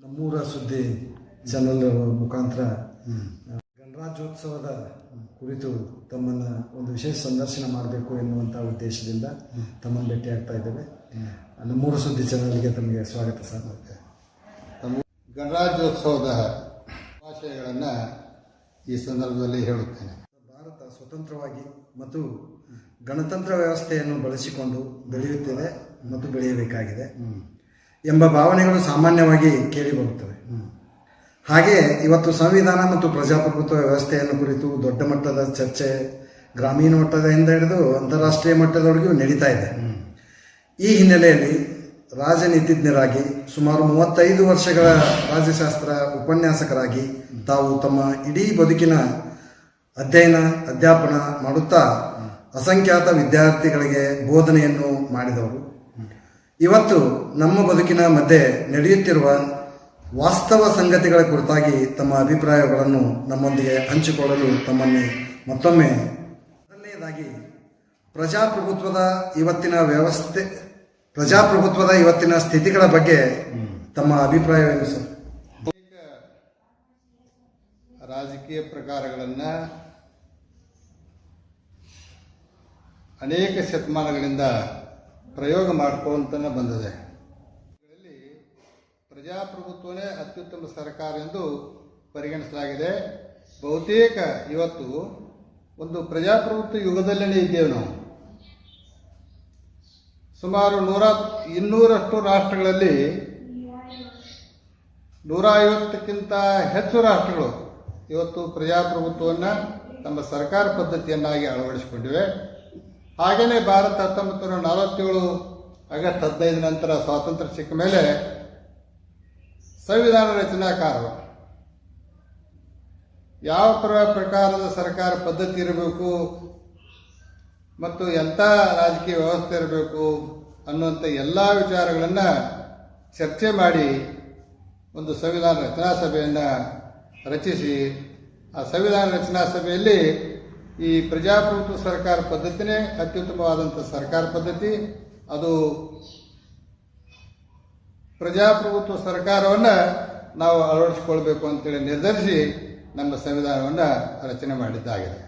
ನಮ್ಮೂರ ಸುದ್ದಿ ಚಾನಲ್ ಮುಖಾಂತರ ಗಣರಾಜ್ಯೋತ್ಸವದ ಕುರಿತು ತಮ್ಮನ್ನು ಒಂದು ವಿಶೇಷ ಸಂದರ್ಶನ ಮಾಡಬೇಕು ಎನ್ನುವಂಥ ಉದ್ದೇಶದಿಂದ ತಮ್ಮನ್ನು ಭೇಟಿಯಾಗ್ತಾ ಇದ್ದೇವೆ. ನಮ್ಮೂರ ಸುದ್ದಿ ಚಾನಲ್ಗೆ ತಮಗೆ ಸ್ವಾಗತ ಸರ್. ಗಣರಾಜ್ಯೋತ್ಸವದ ಶುಭಾಶಯಗಳನ್ನು ಈ ಸಂದರ್ಭದಲ್ಲಿ ಹೇಳುತ್ತೇನೆ. ಭಾರತ ಸ್ವತಂತ್ರವಾಗಿ ಮತ್ತು ಗಣತಂತ್ರ ವ್ಯವಸ್ಥೆಯನ್ನು ಬಳಸಿಕೊಂಡು ಬೆಳೆಯುತ್ತಿದೆ ಮತ್ತು ಬೆಳೆಯಬೇಕಾಗಿದೆ ಎಂಬ ಭಾವನೆಗಳು ಸಾಮಾನ್ಯವಾಗಿ ಕೇಳಿಬರುತ್ತವೆ. ಹಾಗೆ ಇವತ್ತು ಸಂವಿಧಾನ ಮತ್ತು ಪ್ರಜಾಪ್ರಭುತ್ವ ವ್ಯವಸ್ಥೆಯನ್ನು ಕುರಿತು ದೊಡ್ಡ ಮಟ್ಟದ ಚರ್ಚೆ ಗ್ರಾಮೀಣ ಮಟ್ಟದಿಂದ ಹಿಡಿದು ಅಂತಾರಾಷ್ಟ್ರೀಯ ಮಟ್ಟದವರೆಗೂ ನಡೀತಾ ಇದೆ. ಈ ಹಿನ್ನೆಲೆಯಲ್ಲಿ ರಾಜನೀತಿಜ್ಞರಾಗಿ ಸುಮಾರು 35 ವರ್ಷಗಳ ರಾಜ್ಯಶಾಸ್ತ್ರ ಉಪನ್ಯಾಸಕರಾಗಿ ತಾವು ತಮ್ಮ ಇಡೀ ಬದುಕಿನ ಅಧ್ಯಯನ ಅಧ್ಯಾಪನ ಮಾಡುತ್ತಾ ಅಸಂಖ್ಯಾತ ವಿದ್ಯಾರ್ಥಿಗಳಿಗೆ ಬೋಧನೆಯನ್ನು ಮಾಡಿದವರು. ಇವತ್ತು ನಮ್ಮ ಬದುಕಿನ ಮಧ್ಯೆ ನಡೆಯುತ್ತಿರುವ ವಾಸ್ತವ ಸಂಗತಿಗಳ ಕುರಿತಾಗಿ ತಮ್ಮ ಅಭಿಪ್ರಾಯಗಳನ್ನು ನಮ್ಮೊಂದಿಗೆ ಹಂಚಿಕೊಳ್ಳಲು ತಮ್ಮನ್ನು ಮತ್ತೊಮ್ಮೆ ಮೊದಲನೆಯದಾಗಿ ಪ್ರಜಾಪ್ರಭುತ್ವದ ಇವತ್ತಿನ ಸ್ಥಿತಿಗಳ ಬಗ್ಗೆ ತಮ್ಮ ಅಭಿಪ್ರಾಯವೇನು ಸರ್? ರಾಜಕೀಯ ಪ್ರಕಾರಗಳನ್ನು ಅನೇಕ ಶತಮಾನಗಳಿಂದ ಪ್ರಯೋಗ ಮಾಡ್ಕೊಂತನೇ ಬಂದಿದೆ. ಇದರಲ್ಲಿ ಪ್ರಜಾಪ್ರಭುತ್ವನೇ ಅತ್ಯುತ್ತಮ ಸರ್ಕಾರ ಎಂದು ಪರಿಗಣಿಸಲಾಗಿದೆ. ಬಹುತೇಕ ಇವತ್ತು ಒಂದು ಪ್ರಜಾಪ್ರಭುತ್ವ ಯುಗದಲ್ಲೇ ಇದ್ದೇವೆ ನಾವು. ಸುಮಾರು 200ರಷ್ಟು ರಾಷ್ಟ್ರಗಳಲ್ಲಿ 150ಕ್ಕಿಂತ ಹೆಚ್ಚು ರಾಷ್ಟ್ರಗಳು ಇವತ್ತು ಪ್ರಜಾಪ್ರಭುತ್ವವನ್ನು ತಮ್ಮ ಸರ್ಕಾರ ಪದ್ಧತಿಯನ್ನಾಗಿ ಅಳವಡಿಸಿಕೊಂಡಿವೆ. ಹಾಗೆಯೇ ಭಾರತ 1947 ಆಗಸ್ಟ್ 15 ನಂತರ ಸ್ವಾತಂತ್ರ್ಯ ಸಿಕ್ಕ ಮೇಲೆ ಸಂವಿಧಾನ ರಚನಾಕಾರರು ಯಾವ ಪ್ರಕಾರದ ಸರ್ಕಾರ ಪದ್ಧತಿ ಇರಬೇಕು ಮತ್ತು ಎಂಥ ರಾಜಕೀಯ ವ್ಯವಸ್ಥೆ ಇರಬೇಕು ಅನ್ನುವಂಥ ಎಲ್ಲ ವಿಚಾರಗಳನ್ನು ಚರ್ಚೆ ಮಾಡಿ ಒಂದು ಸಂವಿಧಾನ ರಚನಾ ಸಭೆಯನ್ನು ರಚಿಸಿ ಆ ಸಂವಿಧಾನ ರಚನಾ ಸಭೆಯಲ್ಲಿ ಈ ಪ್ರಜಾಪ್ರಭುತ್ವ ಸರ್ಕಾರ ಪದ್ಧತಿನೇ ಅತ್ಯುತ್ತಮವಾದಂಥ ಸರ್ಕಾರ ಪದ್ಧತಿ. ಅದು ಪ್ರಜಾಪ್ರಭುತ್ವ ಸರ್ಕಾರವನ್ನು ನಾವು ಅಳವಡಿಸಿಕೊಳ್ಬೇಕು ಅಂತೇಳಿ ನಿರ್ಧರಿಸಿ ನಮ್ಮ ಸಂವಿಧಾನವನ್ನು ರಚನೆ ಮಾಡಿದ್ದಾಗಿದೆ.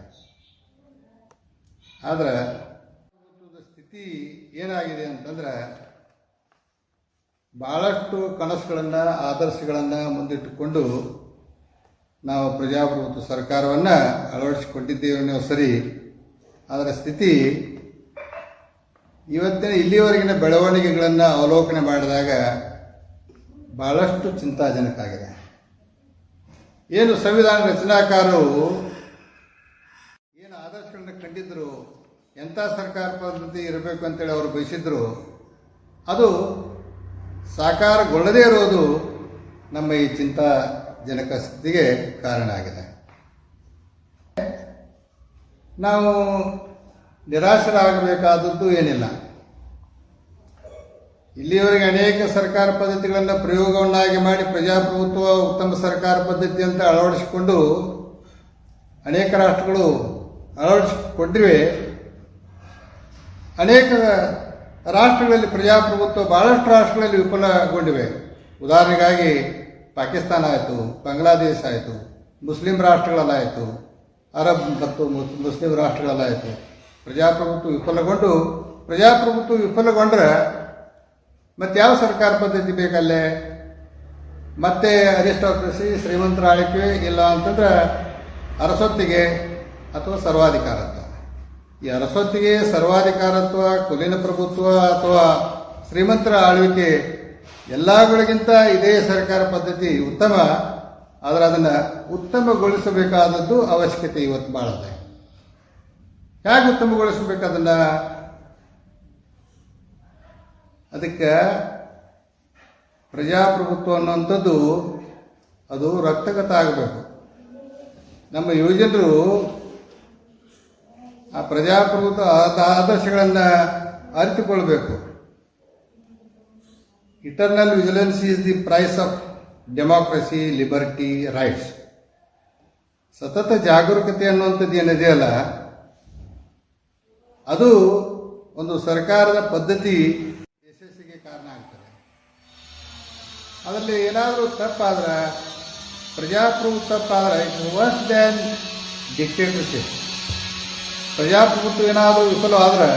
ಆದರೆ ಪ್ರಜಾಪ್ರಭುತ್ವದ ಸ್ಥಿತಿ ಏನಾಗಿದೆ ಅಂತಂದ್ರೆ ಬಹಳಷ್ಟು ಕನಸುಗಳನ್ನು ಆದರ್ಶಗಳನ್ನು ಮುಂದಿಟ್ಟುಕೊಂಡು ನಾವು ಪ್ರಜಾಪ್ರಭುತ್ವ ಸರ್ಕಾರವನ್ನು ಅಳವಡಿಸಿಕೊಂಡಿದ್ದೇವೆ ಅನ್ನೋ ಸರಿ. ಅದರ ಸ್ಥಿತಿ ಇಲ್ಲಿಯವರೆಗಿನ ಬೆಳವಣಿಗೆಗಳನ್ನು ಅವಲೋಕನೆ ಮಾಡಿದಾಗ ಬಹಳಷ್ಟು ಚಿಂತಾಜನಕ ಆಗಿದೆ. ಏನು ಸಂವಿಧಾನ ರಚನಾಕಾರರು ಏನು ಆದರ್ಶಗಳನ್ನು ಕಂಡಿದ್ರು, ಎಂಥ ಸರ್ಕಾರ ಪದ್ಧತಿ ಇರಬೇಕು ಅಂತೇಳಿ ಅವರು ಬಯಸಿದ್ರು, ಅದು ಸಾಕಾರಗೊಳ್ಳದೇ ಇರೋದು ನಮ್ಮ ಈ ಚಿಂತಾಜನಕ ಸ್ಥಿತಿಗೆ ಕಾರಣ ಆಗಿದೆ. ನಾವು ನಿರಾಶರಾಗಬೇಕಾದದ್ದು ಏನಿಲ್ಲ. ಇಲ್ಲಿಯವರೆಗೆ ಅನೇಕ ಸರ್ಕಾರ ಪದ್ಧತಿಗಳನ್ನು ಪ್ರಯೋಗವನ್ನಾಗಿ ಮಾಡಿ ಪ್ರಜಾಪ್ರಭುತ್ವ ಉತ್ತಮ ಸರ್ಕಾರ ಪದ್ಧತಿ ಅಂತ ಅಳವಡಿಸಿಕೊಂಡು ಅನೇಕ ರಾಷ್ಟ್ರಗಳು ಅಳವಡಿಸಿಕೊಂಡಿವೆ. ಅನೇಕ ರಾಷ್ಟ್ರಗಳಲ್ಲಿ ಪ್ರಜಾಪ್ರಭುತ್ವ ಬಹಳಷ್ಟು ರಾಷ್ಟ್ರಗಳಲ್ಲಿ ವಿಫಲಗೊಂಡಿವೆ. ಉದಾಹರಣೆಗಾಗಿ ಪಾಕಿಸ್ತಾನ ಆಯಿತು, ಬಾಂಗ್ಲಾದೇಶ ಆಯಿತು, ಮುಸ್ಲಿಂ ರಾಷ್ಟ್ರಗಳಲ್ಲಾಯಿತು, ಅರಬ್ ಮತ್ತು ಮುಸ್ಲಿಂ ರಾಷ್ಟ್ರಗಳಲ್ಲಾಯಿತು. ಪ್ರಜಾಪ್ರಭುತ್ವ ವಿಫಲಗೊಂಡ್ರೆ ಮತ್ತೆ ಯಾವ ಸರ್ಕಾರ ಪದ್ಧತಿ ಬೇಕಲ್ಲೇ? ಮತ್ತೆ ಅರಿಸ್ಟೋಕ್ರಸಿ, ಶ್ರೀಮಂತರ ಆಳ್ವಿಕೆ, ಇಲ್ಲ ಅಂತಂದ್ರೆ ಅರಸೊತ್ತಿಗೆ ಅಥವಾ ಸರ್ವಾಧಿಕಾರತ್ವ. ಈ ಅರಸೊತ್ತಿಗೆ, ಸರ್ವಾಧಿಕಾರತ್ವ, ಕುಲೀನ ಪ್ರಭುತ್ವ ಅಥವಾ ಶ್ರೀಮಂತರ ಆಳ್ವಿಕೆ ಎಲ್ಲಗಳಿಗಿಂತ ಇದೇ ಸರ್ಕಾರ ಪದ್ಧತಿ ಉತ್ತಮ. ಆದರೆ ಅದನ್ನು ಉತ್ತಮಗೊಳಿಸಬೇಕಾದದ್ದು ಅವಶ್ಯಕತೆ ಇವತ್ತು ಭಾಳ ಇದೆ. ಹೇಗೆ ಉತ್ತಮಗೊಳಿಸಬೇಕು ಅದನ್ನು? ಅದಕ್ಕೆ ಪ್ರಜಾಪ್ರಭುತ್ವ ಅನ್ನುವಂಥದ್ದು ಅದು ರಕ್ತಗತ ಆಗಬೇಕು. ನಮ್ಮ ಯುವಜನರು ಆ ಪ್ರಜಾಪ್ರಭುತ್ವ ಆದರ್ಶಗಳನ್ನು ಅರಿತುಕೊಳ್ಬೇಕು. Eternal vigilance is the price of democracy, liberty, rights. ಸತತ ಜಾಗರೂಕತೆ ಅನ್ನುವಂಥದ್ದು ಏನಿದೆಯಲ್ಲ, ಅದು ಒಂದು ಸರ್ಕಾರದ ಪದ್ಧತಿ ಯಶಸ್ಸಿಗೆ ಕಾರಣ ಆಗ್ತದೆ. ಅದರಲ್ಲಿ ಏನಾದರೂ ತಪ್ಪಾದ್ರೆ, ಪ್ರಜಾಪ್ರಭುತ್ವ ತಪ್ಪಾದ್ರೆ ಇಟ್ಸ್ ವರ್ಸ್ ದ್ಯಾನ್ ಡಿಕ್ಟೇಟರ್ಶಿಪ್. ಪ್ರಜಾಪ್ರಭುತ್ವ ಏನಾದರೂ ವಿಫಲವಾದ್ರೆ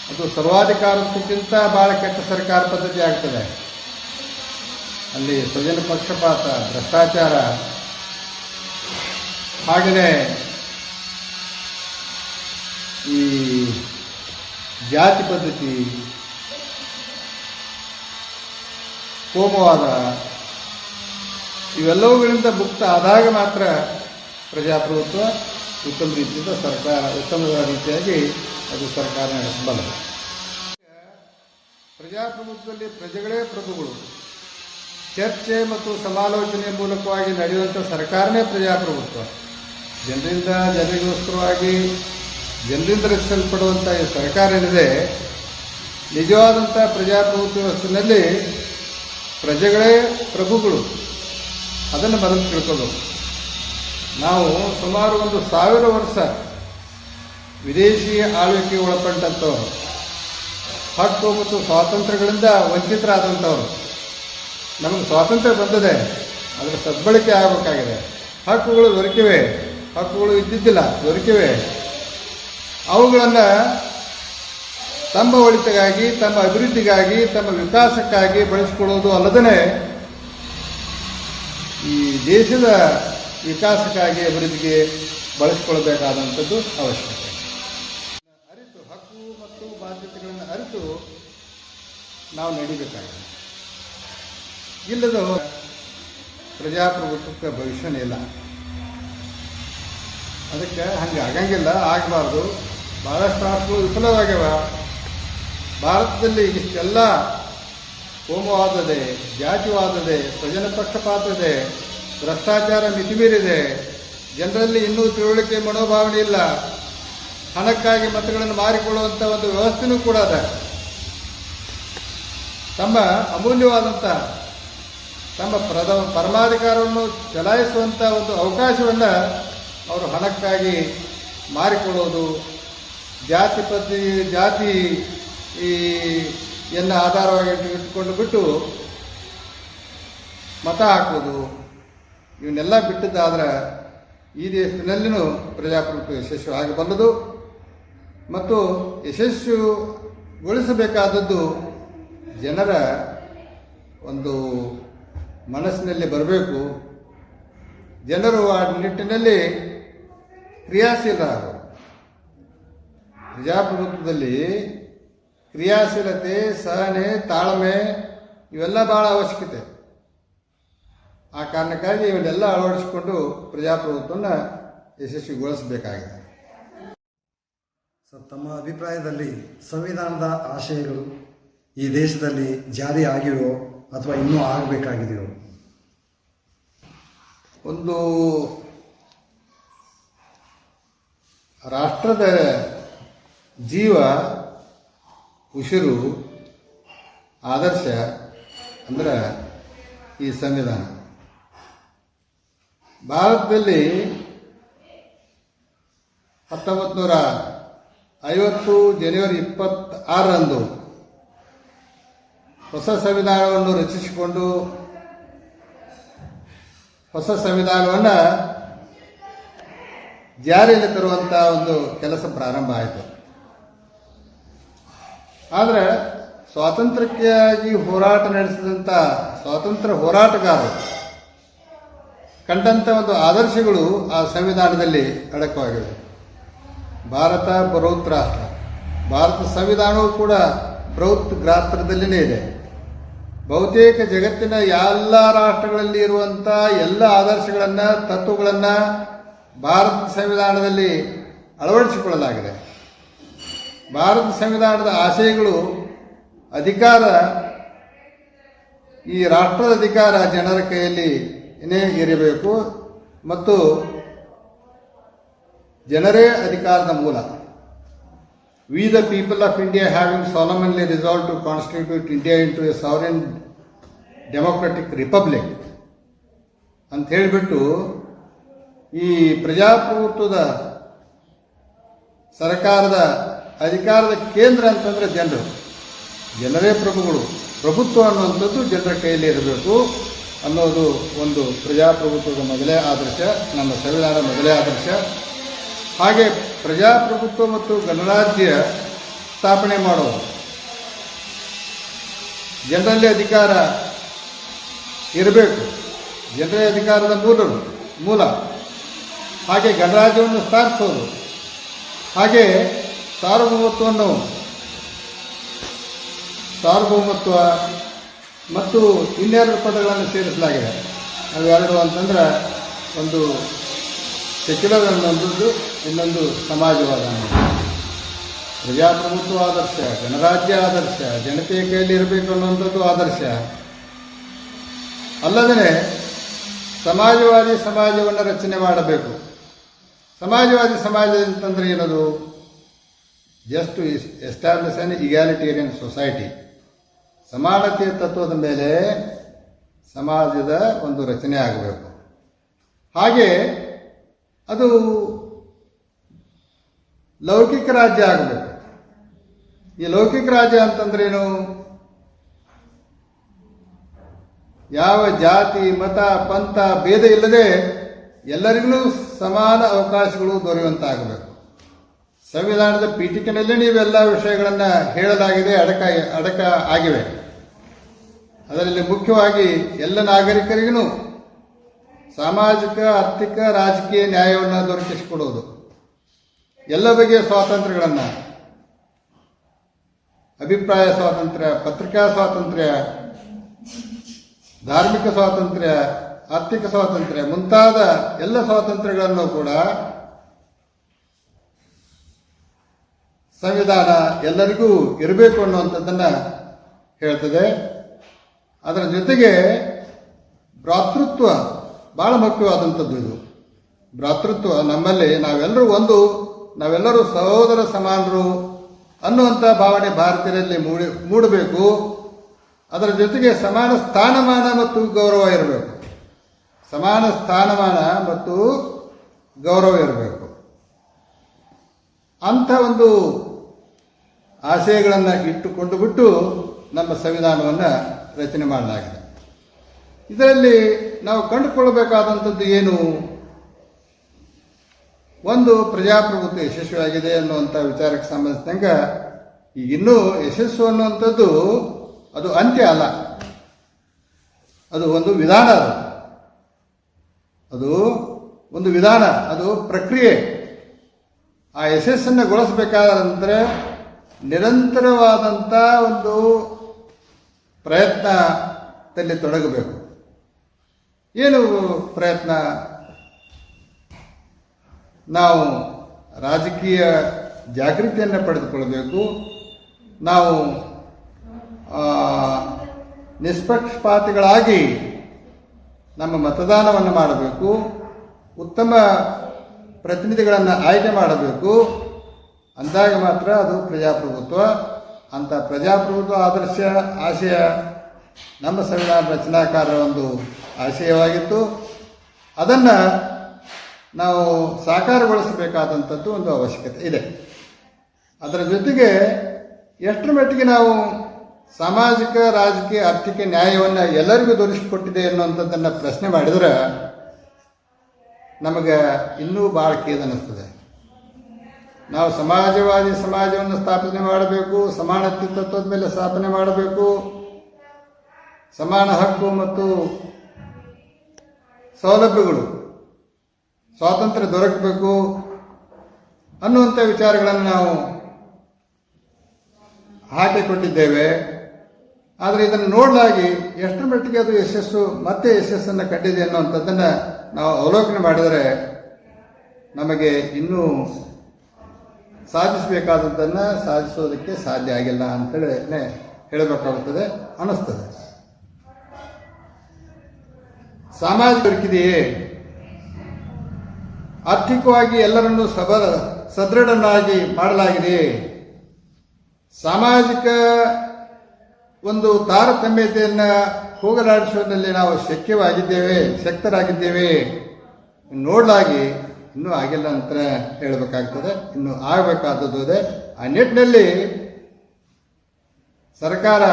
ಅದು ಸರ್ವಾಧಿಕಾರಕ್ಕಿಂತ ಭಾಳ ಕೆಟ್ಟ ಸರ್ಕಾರ ಪದ್ಧತಿ ಆಗ್ತದೆ. ಅಲ್ಲಿ ಸ್ವಜನ ಪಕ್ಷಪಾತ, ಭ್ರಷ್ಟಾಚಾರ, ಹಾಗೆಯೇ ಈ ಜಾತಿ ಪದ್ಧತಿ, ಕೋಮುವಾದ ಇವೆಲ್ಲವುಗಳಿಂದ ಮುಕ್ತ ಆದಾಗ ಮಾತ್ರ ಪ್ರಜಾಪ್ರಭುತ್ವ ಉತ್ತಮ ರೀತಿಯಿಂದ ಉತ್ತಮ ರೀತಿಯಾಗಿ ಅದು ಸರ್ಕಾರ ನಡೆಸಬಲ್ಲದು. ಪ್ರಜಾಪ್ರಭುತ್ವದಲ್ಲಿ ಪ್ರಜೆಗಳೇ ಪ್ರಭುಗಳು. ಚರ್ಚೆ ಮತ್ತು ಸಮಾಲೋಚನೆ ಮೂಲಕವಾಗಿ ನಡೆಯುವಂಥ ಸರ್ಕಾರನೇ ಪ್ರಜಾಪ್ರಭುತ್ವ. ಜನರಿಂದ ಜನರಿಗೋಸ್ಕರವಾಗಿ ಜನರಿಂದ ರಚಿಸಲ್ಪಡುವಂಥ ಈ ಸರ್ಕಾರ ಏನಿದೆ, ನಿಜವಾದಂಥ ಪ್ರಜಾಪ್ರಭುತ್ವ ವ್ಯವಸ್ಥೆಯಲ್ಲಿ ಪ್ರಜೆಗಳೇ ಪ್ರಭುಗಳು. ಅದನ್ನು ಮರೆತು ತಿಳ್ಕೋಬೇಕು. ನಾವು ಸುಮಾರು 1000 ವರ್ಷ ವಿದೇಶಿ ಆಳ್ವಿಕೆಗೆ ಒಳಪಟ್ಟಂಥವ್ರು, ಹಕ್ಕು ಮತ್ತು ಸ್ವಾತಂತ್ರ್ಯಗಳಿಂದ ವಂಚಿತರಾದಂಥವ್ರು. ನಮಗೆ ಸ್ವಾತಂತ್ರ್ಯ ಬಂದಿದೆ, ಅದರ ಸದ್ಬಳಕೆ ಆಗಬೇಕಾಗಿದೆ. ಹಕ್ಕುಗಳು ದೊರಕಿವೆ, ಹಕ್ಕುಗಳು ಇದ್ದಿದ್ದಿಲ್ಲ, ದೊರಕಿವೆ. ಅವುಗಳನ್ನು ತಮ್ಮ ಒಳಿತಿಗಾಗಿ, ತಮ್ಮ ಅಭಿವೃದ್ಧಿಗಾಗಿ, ತಮ್ಮ ವಿಕಾಸಕ್ಕಾಗಿ ಬಳಸಿಕೊಳ್ಳುವುದು ಅಲ್ಲದೇ ಈ ದೇಶದ ವಿಕಾಸಕ್ಕಾಗಿ, ಅಭಿವೃದ್ಧಿಗೆ ಬಳಸಿಕೊಳ್ಳಬೇಕಾದಂಥದ್ದು ಅವಶ್ಯಕತೆ. ಅರಿತು ಹಕ್ಕು ಮತ್ತು ಬಾಧ್ಯತೆಗಳನ್ನು ಅರಿತು ನಾವು ನಡಿಬೇಕಾಗಿದೆ. ಇಲ್ಲದ ಪ್ರಜಾಪ್ರಭುತ್ವಕ್ಕೆ ಭವಿಷ್ಯನೇ ಇಲ್ಲ. ಅದಕ್ಕೆ ಹಂಗೆ ಆಗಂಗಿಲ್ಲ, ಆಗಬಾರ್ದು. ಭಾಳಷ್ಟು ರಾಷ್ಟ್ರಗಳು ವಿಫಲವಾಗ್ಯವ. ಭಾರತದಲ್ಲಿ ಇಷ್ಟೆಲ್ಲ ಕೋಮುವಾದದೆ, ಜಾತಿವಾದದೆ, ಸ್ವಜನ ಪಕ್ಷಪಾತದೆ, ಭ್ರಷ್ಟಾಚಾರ ಮಿತಿಮೀರಿದೆ, ಜನರಲ್ಲಿ ಇನ್ನೂ ತಿಳುವಳಿಕೆ ಮನೋಭಾವನೆ ಇಲ್ಲ, ಹಣಕ್ಕಾಗಿ ಮತಗಳನ್ನು ಮಾರಿಕೊಳ್ಳುವಂಥ ಒಂದು ವ್ಯವಸ್ಥೆನೂ ಕೂಡ ಅದ. ತಮ್ಮ ಅಮೂಲ್ಯವಾದಂಥ ತಮ್ಮ ಪರಮಾಧಿಕಾರವನ್ನು ಚಲಾಯಿಸುವಂಥ ಒಂದು ಅವಕಾಶವನ್ನು ಅವರು ಹಣಕ್ಕಾಗಿ ಮಾರಿಕೊಳ್ಳೋದು, ಜಾತಿ ಆಧಾರವಾಗಿ ಇಟ್ಟುಕೊಂಡು ಬಿಟ್ಟು ಮತ ಹಾಕೋದು, ಇವನ್ನೆಲ್ಲ ಬಿಟ್ಟಿದ್ದಾದ್ರೆ ಈ ದೇಶದಲ್ಲಿನೂ ಪ್ರಜಾಪ್ರಭುತ್ವ ಯಶಸ್ವಿ ಆಗಬಲ್ಲದು. ಮತ್ತು ಯಶಸ್ಸುಗೊಳಿಸಬೇಕಾದದ್ದು ಜನರ ಒಂದು ಮನಸ್ಸಿನಲ್ಲಿ ಬರಬೇಕು. ಜನರು ಆ ನಿಟ್ಟಿನಲ್ಲಿ ಕ್ರಿಯಾಶೀಲರಾಗಬೇಕು. ಪ್ರಜಾಪ್ರಭುತ್ವದಲ್ಲಿ ಕ್ರಿಯಾಶೀಲತೆ, ಸಹನೆ, ತಾಳ್ಮೆ ಇವೆಲ್ಲ ಭಾಳ ಅವಶ್ಯಕತೆ. ಆ ಕಾರಣಕ್ಕಾಗಿ ಇವನ್ನೆಲ್ಲ ಅಳವಡಿಸಿಕೊಂಡು ಪ್ರಜಾಪ್ರಭುತ್ವವನ್ನು ಯಶಸ್ವಿಗೊಳಿಸಬೇಕಾಗಿದೆ. ಸರ್, ತಮ್ಮ ಅಭಿಪ್ರಾಯದಲ್ಲಿ ಸಂವಿಧಾನದ ಆಶಯಗಳು ಈ ದೇಶದಲ್ಲಿ ಜಾರಿ ಆಗಿವೆಯೋ ಅಥವಾ ಇನ್ನೂ ಆಗಬೇಕಾಗಿದೆಯೋ? ಒಂದು ರಾಷ್ಟ್ರದ ಜೀವ, ಉಸಿರು, ಆದರ್ಶ ಅಂದ್ರೆ ಈ ಸಂವಿಧಾನ. ಭಾರತದಲ್ಲಿ 1950 ಜನವರಿ 26ರಂದು ಹೊಸ ಸಂವಿಧಾನವನ್ನು ರಚಿಸಿಕೊಂಡು ಹೊಸ ಸಂವಿಧಾನವನ್ನು ಜಾರಿಯಲ್ಲಿ ತರುವಂಥ ಒಂದು ಕೆಲಸ ಪ್ರಾರಂಭ ಆಯಿತು. ಆದರೆ ಸ್ವಾತಂತ್ರ್ಯಕ್ಕಾಗಿ ಹೋರಾಟ ನಡೆಸಿದಂಥ ಸ್ವಾತಂತ್ರ್ಯ ಹೋರಾಟಗಾರರು ಕಂಡಂಥ ಒಂದು ಆದರ್ಶಗಳು ಆ ಸಂವಿಧಾನದಲ್ಲಿ ಅಡಕವಾಗಿವೆ. ಭಾರತ ಬೃಹತ್ ರಾಷ್ಟ್ರ. ಭಾರತ ಸಂವಿಧಾನವೂ ಕೂಡ ಬೃಹತ್ ಗಾತ್ರದಲ್ಲಿನೇ ಇದೆ. ಬಹುತೇಕ ಜಗತ್ತಿನ ಎಲ್ಲ ರಾಷ್ಟ್ರಗಳಲ್ಲಿ ಇರುವಂಥ ಎಲ್ಲ ಆದರ್ಶಗಳನ್ನು, ತತ್ವಗಳನ್ನು ಭಾರತ ಸಂವಿಧಾನದಲ್ಲಿ ಅಳವಡಿಸಿಕೊಳ್ಳಲಾಗಿದೆ. ಭಾರತ ಸಂವಿಧಾನದ ಆಶಯಗಳು ಅಧಿಕಾರ, ಈ ರಾಷ್ಟ್ರದ ಅಧಿಕಾರ ಜನರ ಕೈಯಲ್ಲಿ ಇರಬೇಕು ಮತ್ತು ಜನರೇ ಅಧಿಕಾರದ ಮೂಲ. We the people of India having solemnly resolve to constitute India into a sovereign democratic republic ಅಂತ ಹೇಳಿಬಿಟ್ಟು ಈ ಪ್ರಜಾಪ್ರಭುತ್ವದ ಸರ್ಕಾರದ ಅಧಿಕಾರದ ಕೇಂದ್ರ ಅಂತಂದರೆ ಜನರೇ ಪ್ರಭುಗಳು. ಪ್ರಭುತ್ವ ಅನ್ನುವಂಥದ್ದು ಜನರ ಕೈಯಲ್ಲಿ ಇರಬೇಕು ಅನ್ನೋದು ಒಂದು ಪ್ರಜಾಪ್ರಭುತ್ವದ ಮೊದಲೇ ಆದರ್ಶ, ನಮ್ಮ ಸಂವಿಧಾನದ ಮೊದಲೇ ಆದರ್ಶ. ಹಾಗೆ ಪ್ರಜಾಪ್ರಭುತ್ವ ಮತ್ತು ಗಣರಾಜ್ಯ ಸ್ಥಾಪನೆ ಮಾಡೋದು, ಜನರಲ್ಲಿ ಅಧಿಕಾರ ಇರಬೇಕು, ಜನರೇ ಅಧಿಕಾರದ ಮೂಲ. ಹಾಗೆ ಗಣರಾಜ್ಯವನ್ನು ಸ್ಥಾಪಿಸೋದು, ಹಾಗೆ ಸಾರ್ವಭೌಮತ್ವ ಮತ್ತು ಇನ್ನೆರಡು ಪದಗಳನ್ನು ಸೇರಿಸಲಾಗಿದೆ. ಅವೆರಡು ಅಂತಂದ್ರೆ ಒಂದು ಸೆಕ್ಯುಲರ್ ಅನ್ನೋದು, ಇನ್ನೊಂದು ಸಮಾಜವಾದ ಅನ್ನೋದು. ಪ್ರಜಾಪ್ರಭುತ್ವ ಆದರ್ಶ, ಗಣರಾಜ್ಯ ಆದರ್ಶ, ಜನತೆಯ ಕೈಯಲ್ಲಿ ಇರಬೇಕು ಅನ್ನುವಂಥದ್ದು ಆದರ್ಶ. ಅಲ್ಲದೇ ಸಮಾಜವಾದಿ ಸಮಾಜವನ್ನು ರಚನೆ ಮಾಡಬೇಕು. ಸಮಾಜವಾದಿ ಸಮಾಜ ಅಂತಂದ್ರೆ ಏನದು? Just to establish an egalitarian society. ಸಮಾನತೆಯ ತತ್ವದ ಮೇಲೆ ಸಮಾಜದ ಒಂದು ರಚನೆ ಆಗಬೇಕು. ಹಾಗೆ ಅದು ಲೌಕಿಕ ರಾಜ್ಯ ಆಗಬೇಕು. ಈ ಲೌಕಿಕ ರಾಜ್ಯ ಅಂತಂದ್ರೇನು? ಯಾವ ಜಾತಿ, ಮತ, ಪಂಥ ಭೇದ ಇಲ್ಲದೆ ಎಲ್ಲರಿಗೂ ಸಮಾನ ಅವಕಾಶಗಳು ದೊರೆಯುವಂತಾಗಬೇಕು. ಸಂವಿಧಾನದ ಪೀಠಿಕೆಯಲ್ಲಿ ನೀವೆಲ್ಲ ವಿಷಯಗಳನ್ನು ಹೇಳಲಾಗಿದೆ, ಅಡಕ ಆಗಿವೆ. ಅದರಲ್ಲಿ ಮುಖ್ಯವಾಗಿ ಎಲ್ಲ ನಾಗರಿಕರಿಗೂ ಸಾಮಾಜಿಕ, ಆರ್ಥಿಕ, ರಾಜಕೀಯ ನ್ಯಾಯವನ್ನು ದೊರಕಿಸಿಕೊಡುವುದು, ಎಲ್ಲ ಬಗೆಯ ಸ್ವಾತಂತ್ರ್ಯಗಳನ್ನು, ಅಭಿಪ್ರಾಯ ಸ್ವಾತಂತ್ರ್ಯ, ಪತ್ರಿಕಾ ಸ್ವಾತಂತ್ರ್ಯ, ಧಾರ್ಮಿಕ ಸ್ವಾತಂತ್ರ್ಯ, ಆರ್ಥಿಕ ಸ್ವಾತಂತ್ರ್ಯ ಮುಂತಾದ ಎಲ್ಲ ಸ್ವಾತಂತ್ರ್ಯಗಳನ್ನು ಕೂಡ ಸಂವಿಧಾನ ಎಲ್ಲರಿಗೂ ಇರಬೇಕು ಅನ್ನುವಂಥದ್ದನ್ನು ಹೇಳ್ತದೆ. ಅದರ ಜೊತೆಗೆ ಭ್ರಾತೃತ್ವ ಬಹಳ ಮುಖ್ಯವಾದಂಥದ್ದು. ಇದು ಭ್ರಾತೃತ್ವ ನಮ್ಮಲ್ಲಿ ನಾವೆಲ್ಲರೂ ಸಹೋದರ ಸಮಾನರು ಅನ್ನುವಂಥ ಭಾವನೆ ಭಾರತೀಯರಲ್ಲಿ ಮೂಡಬೇಕು. ಅದರ ಜೊತೆಗೆ ಸಮಾನ ಸ್ಥಾನಮಾನ ಮತ್ತು ಗೌರವ ಇರಬೇಕು. ಸಮಾನ ಸ್ಥಾನಮಾನ ಮತ್ತು ಗೌರವ ಇರಬೇಕು. ಅಂಥ ಒಂದು ಆಶಯಗಳನ್ನು ಇಟ್ಟುಕೊಂಡು ಬಿಟ್ಟು ನಮ್ಮ ಸಂವಿಧಾನವನ್ನು ರಚನೆ ಮಾಡಲಾಗಿದೆ. ಇದರಲ್ಲಿ ನಾವು ಕಂಡುಕೊಳ್ಳಬೇಕಾದಂಥದ್ದು ಏನು? ಒಂದು, ಪ್ರಜಾಪ್ರಭುತ್ವ ಯಶಸ್ವಿಯಾಗಿದೆ ಅನ್ನುವಂಥ ವಿಚಾರಕ್ಕೆ ಸಂಬಂಧಿಸಿದಂಗೆ ಈಗ ಇನ್ನೂ ಯಶಸ್ಸು ಅನ್ನುವಂಥದ್ದು ಅದು ಅಂತ್ಯ ಅಲ್ಲ, ಅದು ಒಂದು ವಿಧಾನ. ಅದು ಒಂದು ವಿಧಾನ, ಅದು ಪ್ರಕ್ರಿಯೆ. ಆ ಯಶಸ್ಸನ್ನು ಗೊಳಿಸಬೇಕಾದಂದ್ರೆ ನಿರಂತರವಾದಂಥ ಒಂದು ಪ್ರಯತ್ನದಲ್ಲಿ ತೊಡಗಬೇಕು. ಏನು ಪ್ರಯತ್ನ? ನಾವು ರಾಜಕೀಯ ಜಾಗೃತಿಯನ್ನು ಪಡೆದುಕೊಳ್ಳಬೇಕು. ನಾವು ನಿಷ್ಪಕ್ಷಪಾತಿಗಳಾಗಿ ನಮ್ಮ ಮತದಾನವನ್ನು ಮಾಡಬೇಕು. ಉತ್ತಮ ಪ್ರತಿನಿಧಿಗಳನ್ನು ಆಯ್ಕೆ ಮಾಡಬೇಕು. ಅಂದಾಗ ಮಾತ್ರ ಅದು ಪ್ರಜಾಪ್ರಭುತ್ವ. ಅಂಥ ಪ್ರಜಾಪ್ರಭುತ್ವ ಆದರ್ಶ ಆಶಯ ನಮ್ಮ ಸಂವಿಧಾನ ರಚನಾಕಾರರ ಒಂದು ಆಶಯವಾಗಿತ್ತು. ಅದನ್ನು ನಾವು ಸಾಕಾರಗೊಳಿಸಬೇಕಾದಂಥದ್ದು ಒಂದು ಅವಶ್ಯಕತೆ ಇದೆ. ಅದರ ಜೊತೆಗೆ ಎಷ್ಟರ ಮಟ್ಟಿಗೆ ನಾವು ಸಾಮಾಜಿಕ, ರಾಜಕೀಯ, ಆರ್ಥಿಕ ನ್ಯಾಯವನ್ನು ಎಲ್ಲರಿಗೂ ದೊರಕಿಸಿಕೊಟ್ಟಿದೆ ಅನ್ನುವಂಥದ್ದನ್ನು ಪ್ರಶ್ನೆ ಮಾಡಿದರೆ ನಮಗೆ ಇನ್ನೂ ಭಾಳ ಕೇದನಿಸ್ತದೆ. ನಾವು ಸಮಾಜವಾದಿ ಸಮಾಜವನ್ನು ಸ್ಥಾಪನೆ ಮಾಡಬೇಕು, ಸಮಾನತೆ ತತ್ವದ ಮೇಲೆ ಸ್ಥಾಪನೆ ಮಾಡಬೇಕು, ಸಮಾನ ಹಕ್ಕು ಮತ್ತು ಸೌಲಭ್ಯಗಳು, ಸ್ವಾತಂತ್ರ್ಯ ದೊರಕಬೇಕು ಅನ್ನುವಂಥ ವಿಚಾರಗಳನ್ನು ನಾವು ಹಾಕಿಕೊಟ್ಟಿದ್ದೇವೆ. ಆದರೆ ಇದನ್ನು ನೋಡಲಾಗಿ ಎಷ್ಟರ ಮಟ್ಟಿಗೆ ಅದು ಯಶಸ್ಸನ್ನು ಕಂಡಿದೆ ಅನ್ನುವಂಥದ್ದನ್ನು ನಾವು ಅವಲೋಕನೆ ಮಾಡಿದರೆ ನಮಗೆ ಇನ್ನೂ ಸಾಧಿಸಬೇಕಾದದ್ದನ್ನು ಸಾಧಿಸೋದಕ್ಕೆ ಸಾಧ್ಯ ಆಗಿಲ್ಲ ಅಂತೇಳಿ ಹೇಳಬೇಕಾಗುತ್ತದೆ ಅನ್ನಿಸ್ತದೆ. ಸಾಮಾಜಿಕ ದೊರಕಿದೆಯೇ? ಆರ್ಥಿಕವಾಗಿ ಎಲ್ಲರನ್ನೂ ಸದೃಢನಾಗಿ ಮಾಡಲಾಗಿದೆ. ಸಾಮಾಜಿಕ ಒಂದು ತಾರತಮ್ಯತೆಯನ್ನು ಹೋಗಲಾಡಿಸುವುದರಲ್ಲಿ ನಾವು ಶಕ್ತರಾಗಿದ್ದೇವೆ ನೋಡಲಾಗಿ ಇನ್ನೂ ಆಗಿಲ್ಲ ಅಂತ ಹೇಳಬೇಕಾಗ್ತದೆ. ಇನ್ನೂ ಆಗಬೇಕಾದದ್ದು ಇದೆ. ಆ ನಿಟ್ಟಿನಲ್ಲಿ ಸರ್ಕಾರ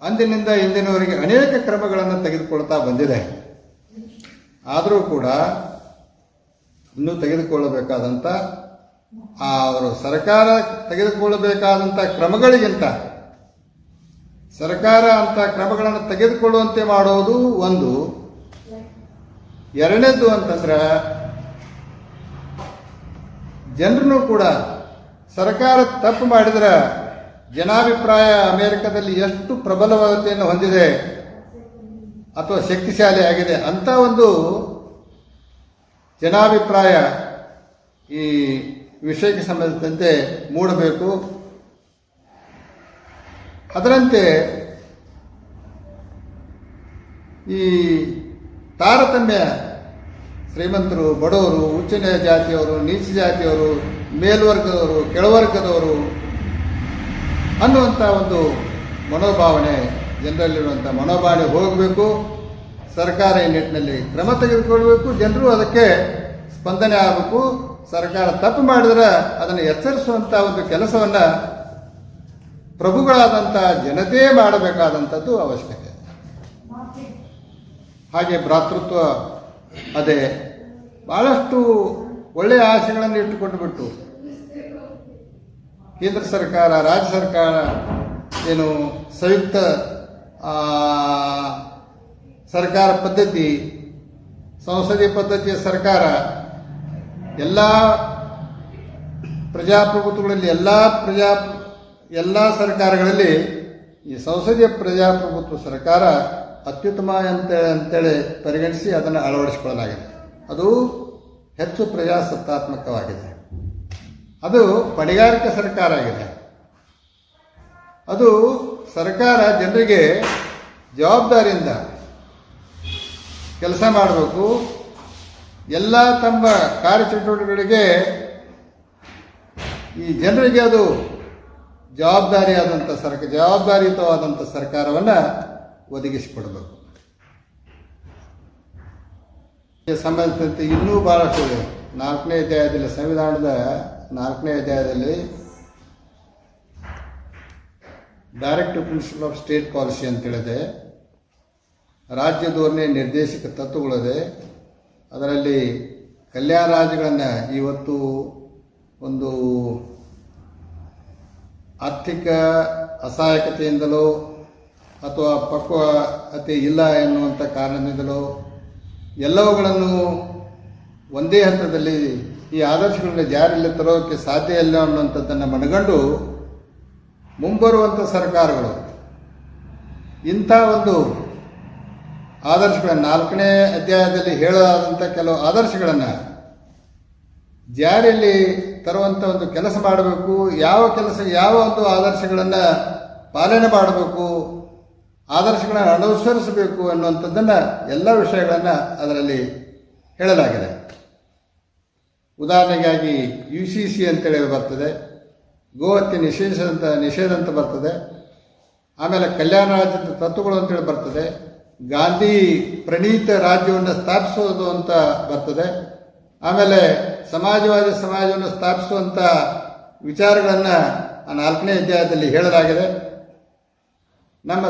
ಅಂದಿನಿಂದ ಇಂದಿನವರೆಗೆ ಅನೇಕ ಕ್ರಮಗಳನ್ನು ತೆಗೆದುಕೊಳ್ತಾ ಬಂದಿದೆ. ಆದರೂ ಕೂಡ ಇನ್ನೂ ತೆಗೆದುಕೊಳ್ಳಬೇಕಾದಂಥ ಅವರು ಸರ್ಕಾರ ತೆಗೆದುಕೊಳ್ಳಬೇಕಾದಂಥ ಕ್ರಮಗಳಿಗಿಂತ ಸರ್ಕಾರ ಅಂತ ಕ್ರಮಗಳನ್ನು ತೆಗೆದುಕೊಳ್ಳುವಂತೆ ಮಾಡೋದು ಒಂದು. ಎರಡನೇದು ಅಂತಂದ್ರೆ ಜನರನ್ನು ಕೂಡ ಸರ್ಕಾರ ತಪ್ಪು ಮಾಡಿದ್ರೆ ಜನಾಭಿಪ್ರಾಯ ಅಮೆರಿಕದಲ್ಲಿ ಎಷ್ಟು ಪ್ರಬಲವಾದತೆಯನ್ನು ಹೊಂದಿದೆ ಅಥವಾ ಶಕ್ತಿಶಾಲಿ ಆಗಿದೆ ಅಂತ ಒಂದು ಜನಾಭಿಪ್ರಾಯ ಈ ವಿಷಯಕ್ಕೆ ಸಂಬಂಧಿಸಿದಂತೆ ಮೂಡಬೇಕು. ಅದರಂತೆ ಈ ತಾರತಮ್ಯ ಶ್ರೀಮಂತರು, ಬಡವರು, ಉಚ್ಚ ಜಾತಿಯವರು, ನೀಚ ಜಾತಿಯವರು, ಮೇಲ್ವರ್ಗದವರು, ಕೆಳವರ್ಗದವರು ಅನ್ನುವಂಥ ಒಂದು ಮನೋಭಾವನೆ, ಜನರಲ್ಲಿರುವಂಥ ಮನೋಭಾವನೆ ಹೋಗಬೇಕು. ಸರ್ಕಾರ ಈ ನಿಟ್ಟಿನಲ್ಲಿ ಕ್ರಮ ತೆಗೆದುಕೊಳ್ಬೇಕು. ಜನರು ಅದಕ್ಕೆ ಸ್ಪಂದನೆ ಆಗಬೇಕು. ಸರ್ಕಾರ ತಪ್ಪು ಮಾಡಿದ್ರೆ ಅದನ್ನು ಎಚ್ಚರಿಸುವಂಥ ಒಂದು ಕೆಲಸವನ್ನು ಪ್ರಭುಗಳಾದಂಥ ಜನತೆ ಮಾಡಬೇಕಾದಂಥದ್ದು ಅವಶ್ಯಕತೆ. ಹಾಗೆ ಭ್ರಾತೃತ್ವ ಅದೇ ಬಹಳಷ್ಟು ಒಳ್ಳೆಯ ಆಶೆಗಳನ್ನು ಇಟ್ಟುಕೊಂಡು ಬಿಟ್ಟು ಕೇಂದ್ರ ಸರ್ಕಾರ, ರಾಜ್ಯ ಸರ್ಕಾರ ಏನು ಸಂಯುಕ್ತ ಸರ್ಕಾರ ಪದ್ಧತಿ, ಸಂಸದೀಯ ಪದ್ಧತಿಯ ಸರ್ಕಾರ ಎಲ್ಲ ಪ್ರಜಾಪ್ರಭುತ್ವಗಳಲ್ಲಿ ಎಲ್ಲ ಸರ್ಕಾರಗಳಲ್ಲಿ ಈ ಸಂಸದೀಯ ಪ್ರಜಾಪ್ರಭುತ್ವ ಸರ್ಕಾರ ಅತ್ಯುತ್ತಮ ಅಂತೇಳಿ ಪರಿಗಣಿಸಿ ಅದನ್ನು ಅಳವಡಿಸಿಕೊಳ್ಳಲಾಗಿದೆ. ಅದು ಹೆಚ್ಚು ಪ್ರಜಾಸತ್ತಾತ್ಮಕವಾಗಿದೆ. ಅದು ಹೊಣೆಗಾರಿಕೆ ಸರ್ಕಾರ ಆಗಿದೆ. ಅದು ಸರ್ಕಾರ ಜನರಿಗೆ ಜವಾಬ್ದಾರಿಯಿಂದ ಕೆಲಸ ಮಾಡಬೇಕು. ಎಲ್ಲ ತಮ್ಮ ಕಾರ್ಯಚಟುವಟಿಕೆಗಳಿಗೆ ಈ ಜನರಿಗೆ ಅದು ಜವಾಬ್ದಾರಿಯುತವಾದಂಥ ಸರ್ಕಾರವನ್ನು ಒದಗಿಸಿಕೊಡಬೇಕು. ಸಂಬಂಧಿಸಿದಂತೆ ಇನ್ನೂ ಬಹಳಷ್ಟು ಇದೆ. 4ನೇ ಅಧ್ಯಾಯದಲ್ಲಿ, ಸಂವಿಧಾನದ 4ನೇ ಅಧ್ಯಾಯದಲ್ಲಿ directive principle of state policy ಅಂತೇಳಿದೆ. ರಾಜ್ಯ ಧೋರಣೆ ನಿರ್ದೇಶಕ ತತ್ವಗಳಿದೆ. ಅದರಲ್ಲಿ ಕಲ್ಯಾಣ ರಾಜ್ಯಗಳನ್ನು ಇವತ್ತು ಒಂದು ಆರ್ಥಿಕ ಅಸಹಾಯಕತೆಯಿಂದಲೋ ಅಥವಾ ಪಕ್ವತೆ ಇಲ್ಲ ಎನ್ನುವಂಥ ಕಾರಣದಿಂದಲೋ ಎಲ್ಲವುಗಳನ್ನು ಒಂದೇ ಹಂತದಲ್ಲಿ ಈ ಆದರ್ಶಗಳನ್ನು ಜಾರಿಯಲ್ಲಿ ತರೋಕ್ಕೆ ಸಾಧ್ಯ ಇಲ್ಲ ಅನ್ನುವಂಥದ್ದನ್ನು ಮನಗಂಡು ಮುಂಬರುವಂಥ ಸರ್ಕಾರಗಳು ಇಂಥ ಒಂದು ಆದರ್ಶಗಳನ್ನು 4ನೇ ಅಧ್ಯಾಯದಲ್ಲಿ ಹೇಳಲಾದಂಥ ಕೆಲವು ಆದರ್ಶಗಳನ್ನು ಜಾರಿಯಲ್ಲಿ ತರುವಂಥ ಒಂದು ಕೆಲಸ ಮಾಡಬೇಕು. ಯಾವ ಒಂದು ಆದರ್ಶಗಳನ್ನು ಪಾಲನೆ ಮಾಡಬೇಕು, ಆದರ್ಶಗಳನ್ನು ಅನುಸರಿಸಬೇಕು ಅನ್ನುವಂಥದ್ದನ್ನು ಎಲ್ಲ ವಿಷಯಗಳನ್ನು ಅದರಲ್ಲಿ ಹೇಳಲಾಗಿದೆ. ಉದಾಹರಣೆಗಾಗಿ UCC ಅಂತೇಳಿ ಬರ್ತದೆ, ಗೋಹತ್ಯೆ ನಿಷೇಧ ಅಂತ ಬರ್ತದೆ. ಆಮೇಲೆ ಕಲ್ಯಾಣ ರಾಜ್ಯದ ತತ್ವಗಳು ಅಂತೇಳಿ ಬರ್ತದೆ. ಗಾಂಧಿ ಪ್ರಣೀತ ರಾಜ್ಯವನ್ನು ಸ್ಥಾಪಿಸೋದು ಅಂತ ಬರ್ತದೆ. ಆಮೇಲೆ ಸಮಾಜವಾದಿ ಸಮಾಜವನ್ನು ಸ್ಥಾಪಿಸುವಂಥ ವಿಚಾರಗಳನ್ನು 4ನೇ ಅಧ್ಯಾಯದಲ್ಲಿ ಹೇಳಲಾಗಿದೆ. ನಮ್ಮ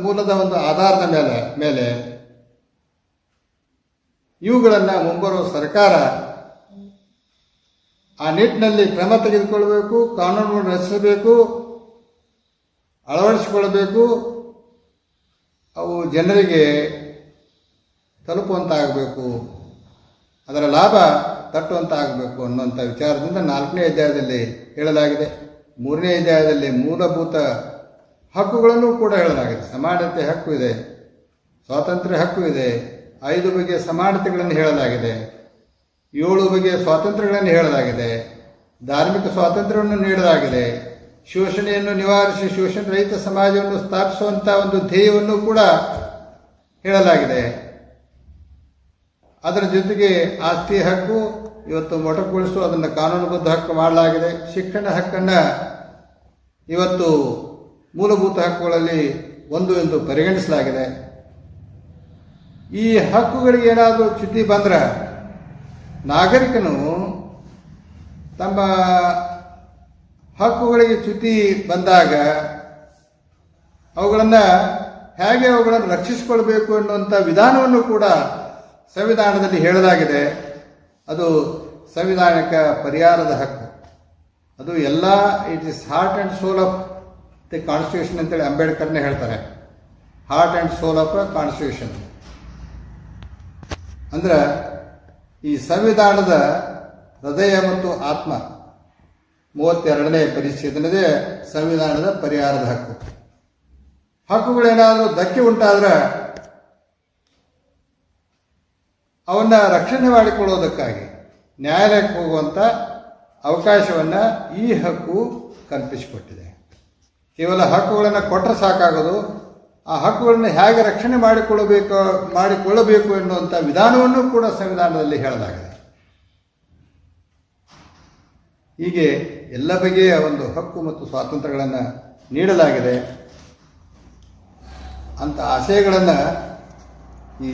ಮೂಲದ ಒಂದು ಆಧಾರದ ಮೇಲೆ ಇವುಗಳನ್ನು ಮುಂಬರುವ ಸರ್ಕಾರ ಆ ನಿಟ್ಟಿನಲ್ಲಿ ಕ್ರಮ ತೆಗೆದುಕೊಳ್ಳಬೇಕು, ಕಾನೂನುಗಳನ್ನು ರಚಿಸಬೇಕು, ಅಳವಡಿಸಿಕೊಳ್ಳಬೇಕು. ಅವು ಜನರಿಗೆ ತಲುಪುವಂತಾಗಬೇಕು, ಅದರ ಲಾಭ ತಟ್ಟುವಂತಾಗಬೇಕು ಅನ್ನುವಂಥ ವಿಚಾರದಿಂದ 4ನೇ ಅಧ್ಯಾಯದಲ್ಲಿ ಹೇಳಲಾಗಿದೆ. 3ನೇ ಅಧ್ಯಾಯದಲ್ಲಿ ಮೂಲಭೂತ ಹಕ್ಕುಗಳನ್ನು ಕೂಡ ಹೇಳಲಾಗಿದೆ. ಸಮಾನತೆ ಹಕ್ಕು ಇದೆ, ಸ್ವಾತಂತ್ರ್ಯ ಹಕ್ಕು ಇದೆ, 5 ಬಗೆಯ ಸಮಾನತೆಗಳನ್ನು ಹೇಳಲಾಗಿದೆ, 7 ಬಗೆಯ ಸ್ವಾತಂತ್ರ್ಯಗಳನ್ನು ಹೇಳಲಾಗಿದೆ, ಧಾರ್ಮಿಕ ಸ್ವಾತಂತ್ರ್ಯವನ್ನು ನೀಡಲಾಗಿದೆ, ಶೋಷಣೆಯನ್ನು ನಿವಾರಿಸಿ ಶೋಷಣೆ ರಹಿತ ಸಮಾಜವನ್ನು ಸ್ಥಾಪಿಸುವಂಥ ಒಂದು ಧ್ಯೇಯವನ್ನು ಕೂಡ ಹೇಳಲಾಗಿದೆ. ಅದರ ಜೊತೆಗೆ ಆಸ್ತಿ ಹಕ್ಕು ಇವತ್ತು ಮೊಟಕುಗೊಳಿಸುವ ಅದನ್ನು ಕಾನೂನುಬದ್ಧ ಹಕ್ಕು ಮಾಡಲಾಗಿದೆ. ಶಿಕ್ಷಣ ಹಕ್ಕನ್ನು ಇವತ್ತು ಮೂಲಭೂತ ಹಕ್ಕುಗಳಲ್ಲಿ ಒಂದು ಎಂದು ಪರಿಗಣಿಸಲಾಗಿದೆ. ಈ ಹಕ್ಕುಗಳಿಗೆ ಏನಾದರೂ ಚ್ಯುತಿ ಬಂದರೆ ನಾಗರಿಕನು ತಮ್ಮ ಹಕ್ಕುಗಳಿಗೆ ಚ್ಯುತಿ ಬಂದಾಗ ಹೇಗೆ ಅವುಗಳನ್ನು ರಕ್ಷಿಸಿಕೊಳ್ಬೇಕು ಎನ್ನುವಂಥ ವಿಧಾನವನ್ನು ಕೂಡ ಸಂವಿಧಾನದಲ್ಲಿ ಹೇಳಲಾಗಿದೆ. ಅದು ಸಂವಿಧಾನಿಕ ಪರಿಹಾರದ ಹಕ್ಕು. ಅದು ಎಲ್ಲ it is heart and soul of the constitution ಅಂತೇಳಿ ಅಂಬೇಡ್ಕರ್ನೇ ಹೇಳ್ತಾರೆ. Heart and soul of constitution ಅಂದ್ರೆ ಈ ಸಂವಿಧಾನದ ಹೃದಯ ಮತ್ತು ಆತ್ಮ. 32ನೇ ಪರಿಚ್ಛೇದನದೇ ಸಂವಿಧಾನದ ಪರಿಹಾರದ ಹಕ್ಕು. ಹಕ್ಕುಗಳೇನಾದರೂ ಧಕ್ಕೆ ಉಂಟಾದ್ರೆ ಅವನ್ನ ರಕ್ಷಣೆ ಮಾಡಿಕೊಳ್ಳೋದಕ್ಕಾಗಿ ನ್ಯಾಯಾಲಯಕ್ಕೆ ಹೋಗುವಂಥ ಅವಕಾಶವನ್ನು ಈ ಹಕ್ಕು ಕಲ್ಪಿಸಿಕೊಟ್ಟಿದೆ. ಕೇವಲ ಹಕ್ಕುಗಳನ್ನು ಕೊಟ್ಟರೆ ಸಾಕಾಗೋದು, ಆ ಹಕ್ಕುಗಳನ್ನು ಹೇಗೆ ರಕ್ಷಣೆ ಮಾಡಿಕೊಳ್ಳಬೇಕು ಎನ್ನುವಂಥ ವಿಧಾನವನ್ನು ಕೂಡ ಸಂವಿಧಾನದಲ್ಲಿ ಹೇಳಲಾಗಿದೆ. ಹೀಗೆ ಎಲ್ಲ ಬಗೆಯ ಒಂದು ಹಕ್ಕು ಮತ್ತು ಸ್ವಾತಂತ್ರ್ಯಗಳನ್ನು ನೀಡಲಾಗಿದೆ. ಅಂಥ ಆಶಯಗಳನ್ನು ಈ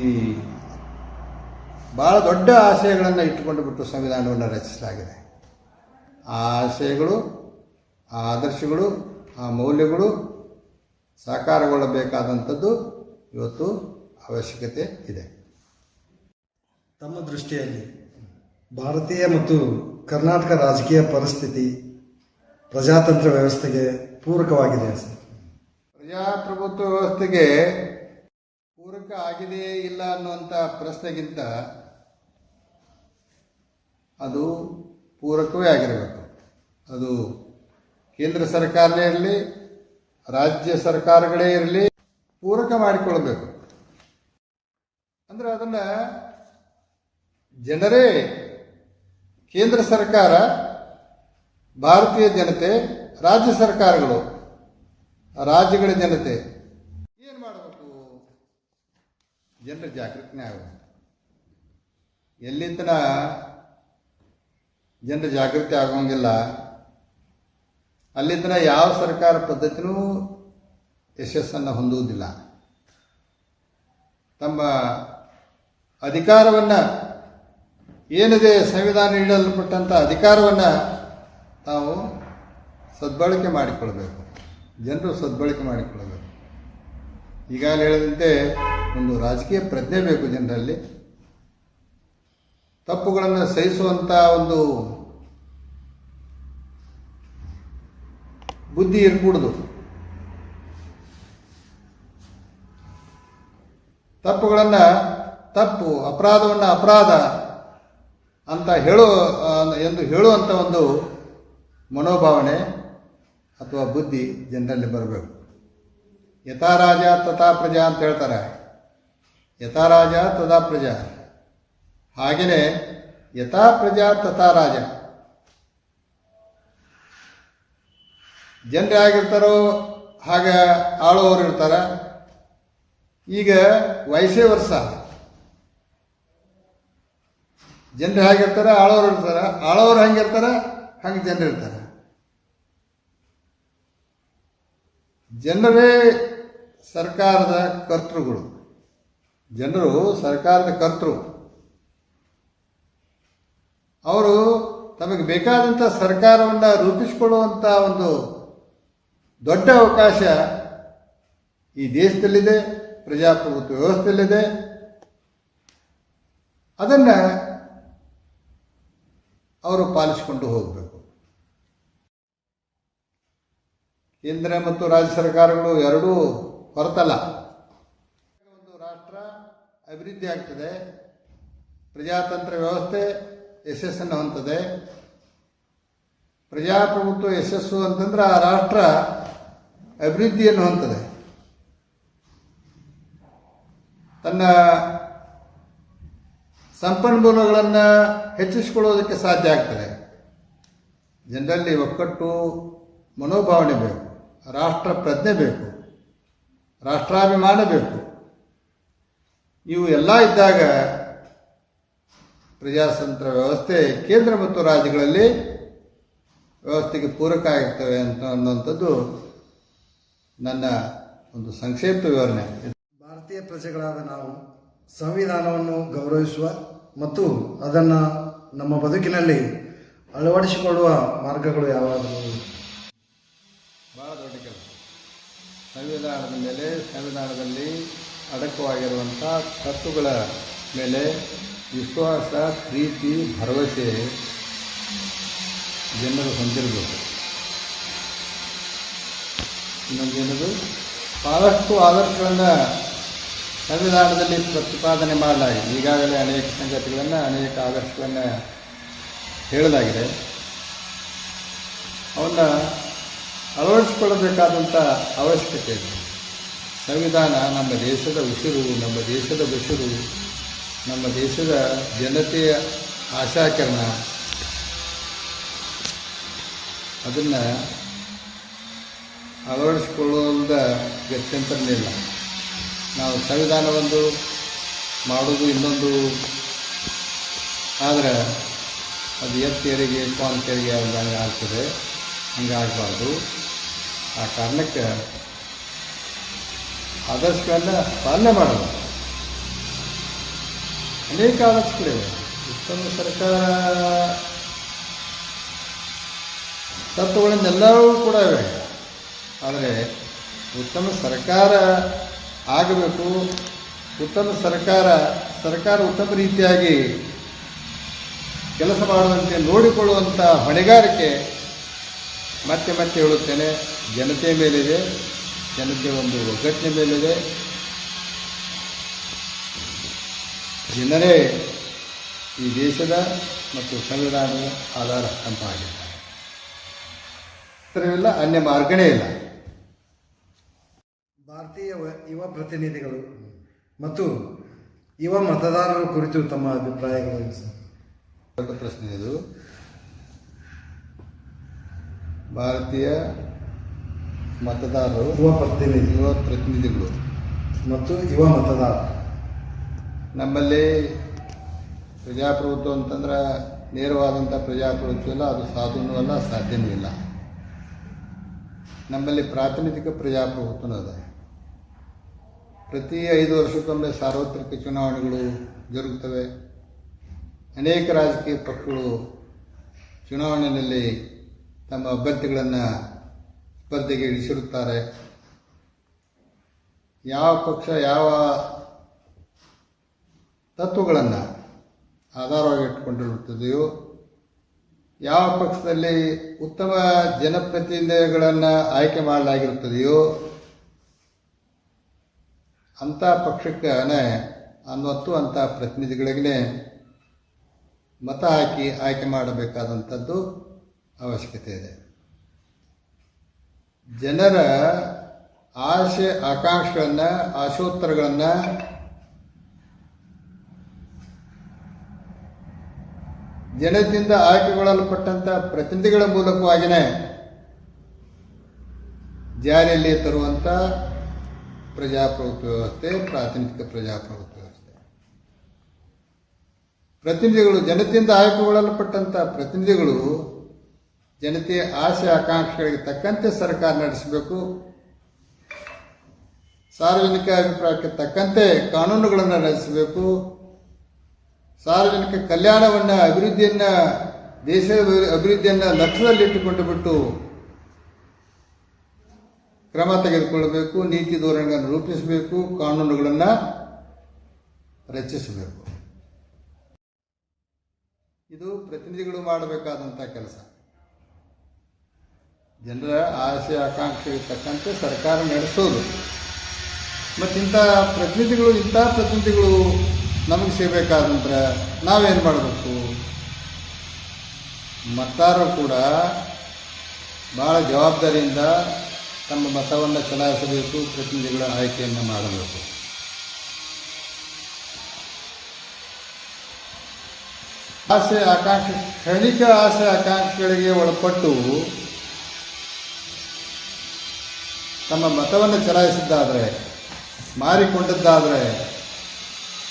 ಭಾಳ ದೊಡ್ಡ ಆಶಯಗಳನ್ನು ಇಟ್ಟುಕೊಂಡು ಬಿಟ್ಟು ಸಂವಿಧಾನವನ್ನು ರಚಿಸಲಾಗಿದೆ. ಆ ಆಶಯಗಳು, ಆ ಆದರ್ಶಗಳು, ಆ ಮೌಲ್ಯಗಳು ಸಾಕಾರಗೊಳ್ಳಬೇಕಾದಂಥದ್ದು ಇವತ್ತು ಅವಶ್ಯಕತೆ ಇದೆ. ತಮ್ಮ ದೃಷ್ಟಿಯಲ್ಲಿ ಭಾರತೀಯ ಮತ್ತು ಕರ್ನಾಟಕ ರಾಜಕೀಯ ಪರಿಸ್ಥಿತಿ ಪ್ರಜಾತಂತ್ರ ವ್ಯವಸ್ಥೆಗೆ ಪೂರಕವಾಗಿದೆ ಸರ್? ಪ್ರಜಾಪ್ರಭುತ್ವ ವ್ಯವಸ್ಥೆಗೆ ಪೂರಕ ಆಗಿದೆಯೇ ಇಲ್ಲ ಅನ್ನುವಂಥ ಪ್ರಶ್ನೆಗಿಂತ ಅದು ಪೂರಕವೇ ಆಗಿರಬೇಕು. ಅದು ಕೇಂದ್ರ ಸರ್ಕಾರನೇ ಇರಲಿ, ರಾಜ್ಯ ಸರ್ಕಾರಗಳೇ ಇರಲಿ, ಪೂರಕ ಮಾಡಿಕೊಳ್ಳಬೇಕು. ಅಂದರೆ ಅದನ್ನು ಜನರೇ, ಕೇಂದ್ರ ಸರ್ಕಾರ, ಭಾರತೀಯ ಜನತೆ, ರಾಜ್ಯ ಸರ್ಕಾರಗಳು, ರಾಜ್ಯಗಳ ಜನತೆ ಏನು ಮಾಡಬೇಕು? ಜನರ ಜಾಗೃತಿನೇ ಆಗಬೇಕು. ಎಲ್ಲಿಂದ ಜನರ ಜಾಗೃತಿ ಆಗೋಂಗಿಲ್ಲ ಅಲ್ಲಿಂದ ಯಾವ ಸರ್ಕಾರ ಪದ್ಧತಿನೂ ಯಶಸ್ಸನ್ನು ಹೊಂದುವುದಿಲ್ಲ. ತಮ್ಮ ಅಧಿಕಾರವನ್ನು, ಏನಿದೆ ಸಂವಿಧಾನ ನೀಡಲ್ಪಟ್ಟಂಥ ಅಧಿಕಾರವನ್ನು ತಾವು ಸದ್ಬಳಕೆ ಮಾಡಿಕೊಳ್ಬೇಕು. ಜನರು ಸದ್ಬಳಕೆ ಮಾಡಿಕೊಳ್ಳಬೇಕು. ಈಗಾಗಲೇ ಹೇಳಿದಂತೆ ಒಂದು ರಾಜಕೀಯ ಪ್ರಜ್ಞೆ ಬೇಕು ಜನರಲ್ಲಿ. ತಪ್ಪುಗಳನ್ನು ಸಹಿಸುವಂಥ ಒಂದು ಬುದ್ಧಿ ಇರಕೂಡದು. ತಪ್ಪುಗಳನ್ನು ತಪ್ಪು, ಅಪರಾಧವನ್ನು ಅಪರಾಧ ಅಂತ ಎಂದು ಹೇಳುವಂಥ ಒಂದು ಮನೋಭಾವನೆ ಅಥವಾ ಬುದ್ಧಿ ಜನರಲ್ಲಿ ಬರಬೇಕು. ಯಥಾ ರಾಜ ತಥಾ ಪ್ರಜಾ ಅಂತ ಹೇಳ್ತಾರೆ. ಯಥಾ ರಾಜ ತಥಾ ಪ್ರಜಾ, ಹಾಗೆಯೇ ಯಥಾ ಪ್ರಜಾ ತಥಾ ರಾಜ. ಜನರು ಹೇಗಿರ್ತಾರೋ ಹಾಗೆ ಆಳುವವರು ಇರ್ತಾರೆ. ಈಗ ವಯಸ್ಸೇ ವರ್ಷ, ಜನರು ಹೇಗಿರ್ತಾರೆ ಆಳೋರು ಇರ್ತಾರೆ, ಆಳೋರು ಹೆಂಗಿರ್ತಾರೆ ಹಂಗೆ ಜನರು ಇರ್ತಾರೆ. ಜನರೇ ಸರ್ಕಾರದ ಕರ್ತೃಗಳು. ಜನರು ಸರ್ಕಾರದ ಕರ್ತೃ. ಅವರು ತಮಗೆ ಬೇಕಾದಂಥ ಸರ್ಕಾರವನ್ನು ರೂಪಿಸಿಕೊಳ್ಳುವಂಥ ಒಂದು ದೊಡ್ಡ ಅವಕಾಶ ಈ ದೇಶದಲ್ಲಿದೆ, ಪ್ರಜಾಪ್ರಭುತ್ವ ವ್ಯವಸ್ಥೆಯಲ್ಲಿದೆ. ಅದನ್ನು ಅವರು ಪಾಲಿಸಿಕೊಂಡು ಹೋಗಬೇಕು. ಕೇಂದ್ರ ಮತ್ತು ರಾಜ್ಯ ಸರ್ಕಾರಗಳು ಎರಡೂ ಹೊರತಲ್ಲ. ಒಂದು ರಾಷ್ಟ್ರ ಅಭಿವೃದ್ಧಿ ಆಗ್ತದೆ, ಪ್ರಜಾತಂತ್ರ ವ್ಯವಸ್ಥೆ ಯಶಸ್ಸನ್ನು ಹೊಂದದೆ. ಪ್ರಜಾಪ್ರಭುತ್ವ ಯಶಸ್ಸು ಅಂತಂದ್ರೆ ಆ ರಾಷ್ಟ್ರ ಅಭಿವೃದ್ಧಿಯನ್ನು ಹೊಂದದೆ. ತನ್ನ ಸಂಪನ್ಮೂಲಗಳನ್ನು ಹೆಚ್ಚಿಸಿಕೊಳ್ಳೋದಕ್ಕೆ ಸಾಧ್ಯ ಆಗ್ತದೆ. ಜನರಲ್ಲಿ ಒಕ್ಕಟ್ಟು ಮನೋಭಾವನೆ ಬೇಕು, ರಾಷ್ಟ್ರ ಪ್ರಜ್ಞೆ ಬೇಕು, ರಾಷ್ಟ್ರಾಭಿಮಾನ ಬೇಕು. ಇವು ಎಲ್ಲ ಇದ್ದಾಗ ಪ್ರಜಾತಂತ್ರ ವ್ಯವಸ್ಥೆ ಕೇಂದ್ರ ಮತ್ತು ರಾಜ್ಯಗಳಲ್ಲಿ ವ್ಯವಸ್ಥೆಗೆ ಪೂರಕ ಆಗಿರ್ತವೆ ಅನ್ನುವಂಥದ್ದು ನನ್ನ ಒಂದು ಸಂಕ್ಷಿಪ್ತ ವಿವರಣೆ. ಭಾರತೀಯ ಪ್ರಜೆಗಳಾದ ನಾವು ಸಂವಿಧಾನವನ್ನು ಗೌರವಿಸುವ ಮತ್ತು ಅದನ್ನು ನಮ್ಮ ಬದುಕಿನಲ್ಲಿ ಅಳವಡಿಸಿಕೊಳ್ಳುವ ಮಾರ್ಗಗಳು ಯಾವಾಗಲೂ ಬಹಳ ದೊಡ್ಡ ಕೆಲಸ. ಸಂವಿಧಾನದ ಮೇಲೆ, ಸಂವಿಧಾನದಲ್ಲಿ ಅಡಕವಾಗಿರುವಂಥ ತತ್ವಗಳ ಮೇಲೆ ವಿಶ್ವಾಸ, ಪ್ರೀತಿ, ಭರವಸೆ ಜನರು ಹೊಂದಿರಬೇಕು. ಇನ್ನೊಂದೇನದು, ಭಾಳಷ್ಟು ಆದರ್ಶಗಳನ್ನು ಸಂವಿಧಾನದಲ್ಲಿ ಪ್ರತಿಪಾದನೆ ಮಾಡಲಾಗಿದೆ. ಈಗಾಗಲೇ ಅನೇಕ ಸಂಗತಿಗಳನ್ನು, ಅನೇಕ ಆದರ್ಶಗಳನ್ನು ಹೇಳಲಾಗಿದೆ. ಅವನ್ನ ಅಳವಡಿಸಿಕೊಳ್ಳಬೇಕಾದಂಥ ಅವಶ್ಯಕತೆ ಇದೆ. ಸಂವಿಧಾನ ನಮ್ಮ ದೇಶದ ಉಸಿರು, ನಮ್ಮ ದೇಶದ ಬಸಿರು, ನಮ್ಮ ದೇಶದ ಜನತೆಯ ಆಶಾಕಿರಣ. ಅದನ್ನು ಅಳವಡಿಸಿಕೊಳ್ಳುವುದ ಗತ್ಯಂತರನಿಲ್ಲ. ನಾವು ಸಂವಿಧಾನವೊಂದು ಮಾಡೋದು ಇನ್ನೊಂದು ಆದರೆ ಅದು ಎತ್ತೇರಿಗೆ ಪಾನ್ಕೇರಿಗೆ ಹಂಗೆ ಆಗ್ತದೆ. ಹಂಗಾಗಬಾರ್ದು. ಆ ಕಾರಣಕ್ಕೆ ಆದರ್ಶಗಳನ್ನು ಪಾಲನೆ ಮಾಡೋದು. ಅನೇಕ ಆದರ್ಶಗಳಿವೆ. ಉತ್ತಮ ಸರ್ಕಾರ ತತ್ವಗಳನ್ನೆಲ್ಲವೂ ಕೂಡ ಇವೆ. ಆದರೆ ಉತ್ತಮ ಸರ್ಕಾರ ಆಗಬೇಕು. ಉತ್ತಮ ಸರ್ಕಾರ ಉತ್ತಮ ರೀತಿಯಾಗಿ ಕೆಲಸ ಮಾಡುವಂತೆ ನೋಡಿಕೊಳ್ಳುವಂಥ ಹೊಣೆಗಾರಿಕೆ ಮತ್ತೆ ಮತ್ತೆ ಹೇಳುತ್ತೇನೆ, ಜನತೆಯ ಮೇಲಿದೆ. ಜನತೆಯ ಒಂದು ಒಗ್ಗಟ್ಟಿನ ಮೇಲಿದೆ. ಜನರೇ ಈ ದೇಶದ ಮತ್ತು ಸಂವಿಧಾನದ ಆಧಾರ ಸ್ತಂಭ ಆಗಿದ್ದಾರೆ. ಇಲ್ಲ, ಅನ್ಯ ಮಾರ್ಗನೇ ಇಲ್ಲ. ಭಾರತೀಯ ಯುವ ಪ್ರತಿನಿಧಿಗಳು ಮತ್ತು ಯುವ ಮತದಾರರ ಕುರಿತು ತಮ್ಮ ಅಭಿಪ್ರಾಯಗಳು ಸರ್? ದೊಡ್ಡ ಪ್ರಶ್ನೆ ಇದು. ಭಾರತೀಯ ಮತದಾರರು, ಯುವ ಪ್ರತಿನಿಧಿಗಳು ಮತ್ತು ಯುವ ಮತದಾರ. ನಮ್ಮಲ್ಲಿ ಪ್ರಜಾಪ್ರಭುತ್ವ ಅಂತಂದ್ರೆ ನೇರವಾದಂಥ ಪ್ರಜಾಪ್ರಭುತ್ವ ಇಲ್ಲ. ಅದು ಸಾಧುನೂ ಅಲ್ಲ, ಸಾಧ್ಯವೂ ಇಲ್ಲ. ನಮ್ಮಲ್ಲಿ ಪ್ರಾತಿನಿಧಿಕ ಪ್ರಜಾಪ್ರಭುತ್ವನೂ ಅದ. ಪ್ರತಿ 5 ವರ್ಷಕ್ಕೊಮ್ಮೆ ಸಾರ್ವತ್ರಿಕ ಚುನಾವಣೆಗಳು ಜರುಗುತ್ತವೆ. ಅನೇಕ ರಾಜಕೀಯ ಪಕ್ಷಗಳು ಚುನಾವಣೆಯಲ್ಲಿ ತಮ್ಮ ಅಭ್ಯರ್ಥಿಗಳನ್ನು ಸ್ಪರ್ಧೆಗೆ ಇಳಿಸಿರುತ್ತಾರೆ. ಯಾವ ಪಕ್ಷ ಯಾವ ತತ್ವಗಳನ್ನು ಆಧಾರವಾಗಿ ಇಟ್ಟುಕೊಂಡಿರುತ್ತದೆಯೋ, ಯಾವ ಪಕ್ಷದಲ್ಲಿ ಉತ್ತಮ ಜನಪ್ರತಿನಿಧಿಗಳನ್ನು ಆಯ್ಕೆ ಮಾಡಲಾಗಿರುತ್ತದೆಯೋ ಅಂಥ ಪಕ್ಷಕ್ಕೆ ಅನ್ನೊತ್ತು ಅಂಥ ಪ್ರತಿನಿಧಿಗಳಿಗೆ ಮತ ಹಾಕಿ ಆಯ್ಕೆ ಮಾಡಬೇಕಾದಂಥದ್ದು ಅವಶ್ಯಕತೆ ಇದೆ. ಜನರ ಆಶೆ ಆಕಾಂಕ್ಷೆಗಳನ್ನು, ಆಶೋತ್ತರಗಳನ್ನು ಜನತೆಯಿಂದ ಆಯ್ಕೆಗೊಳ್ಳಲ್ಪಟ್ಟಂಥ ಪ್ರತಿನಿಧಿಗಳ ಮೂಲಕವಾಗಿಯೇ ಜಾರಿಯಲ್ಲಿ ತರುವಂಥ ಪ್ರಜಾಪ್ರಭುತ್ವ ವ್ಯವಸ್ಥೆ, ಪ್ರಾತಿನಿಧಿಕ ಪ್ರಜಾಪ್ರಭುತ್ವ ವ್ಯವಸ್ಥೆ. ಪ್ರತಿನಿಧಿಗಳು, ಜನತೆಯಿಂದ ಆಯ್ಕೆಗೊಳ್ಳಲ್ಪಟ್ಟಂಥ ಪ್ರತಿನಿಧಿಗಳು ಜನತೆಯ ಆಸೆ ಆಕಾಂಕ್ಷೆಗಳಿಗೆ ತಕ್ಕಂತೆ ಸರ್ಕಾರ ನಡೆಸಬೇಕು. ಸಾರ್ವಜನಿಕ ಅಭಿಪ್ರಾಯಕ್ಕೆ ತಕ್ಕಂತೆ ಕಾನೂನುಗಳನ್ನು ನಡೆಸಬೇಕು. ಸಾರ್ವಜನಿಕ ಕಲ್ಯಾಣವನ್ನು, ಅಭಿವೃದ್ಧಿಯನ್ನು, ದೇಶದ ಅಭಿವೃದ್ಧಿಯನ್ನು ಲಕ್ಷ್ಯದಲ್ಲಿಟ್ಟುಕೊಂಡು ಬಿಟ್ಟು ಕ್ರಮ ತೆಗೆದುಕೊಳ್ಳಬೇಕು. ನೀತಿ ಧೋರಣೆಗಳನ್ನು ರೂಪಿಸಬೇಕು. ಕಾನೂನುಗಳನ್ನು ರಚಿಸಬೇಕು. ಇದು ಪ್ರತಿನಿಧಿಗಳು ಮಾಡಬೇಕಾದಂಥ ಕೆಲಸ. ಜನರ ಆಸೆ ಆಕಾಂಕ್ಷೆಗೆ ತಕ್ಕಂತೆ ಸರ್ಕಾರ ನಡೆಸೋದು. ಮತ್ತು ಇಂಥ ಪ್ರತಿನಿಧಿಗಳು ನಮಗೆ ಸಿಗಬೇಕಾದಂದ್ರೆ ನಾವೇನು ಮಾಡಬೇಕು? ಮತದಾರರು ಕೂಡ ಭಾಳ ಜವಾಬ್ದಾರಿಯಿಂದ ತಮ್ಮ ಮತವನ್ನು ಚಲಾಯಿಸಬೇಕು. ಪ್ರತಿನಿಧಿಗಳ ಆಯ್ಕೆಯನ್ನು ಮಾಡಬೇಕು. ಕ್ಷಣಿಕ ಆಸೆ ಆಕಾಂಕ್ಷೆಗಳಿಗೆ ಒಳಪಟ್ಟು ತಮ್ಮ ಮತವನ್ನು ಚಲಾಯಿಸಿದ್ದಾದರೆ, ಮಾರಿಕೊಂಡದ್ದಾದರೆ,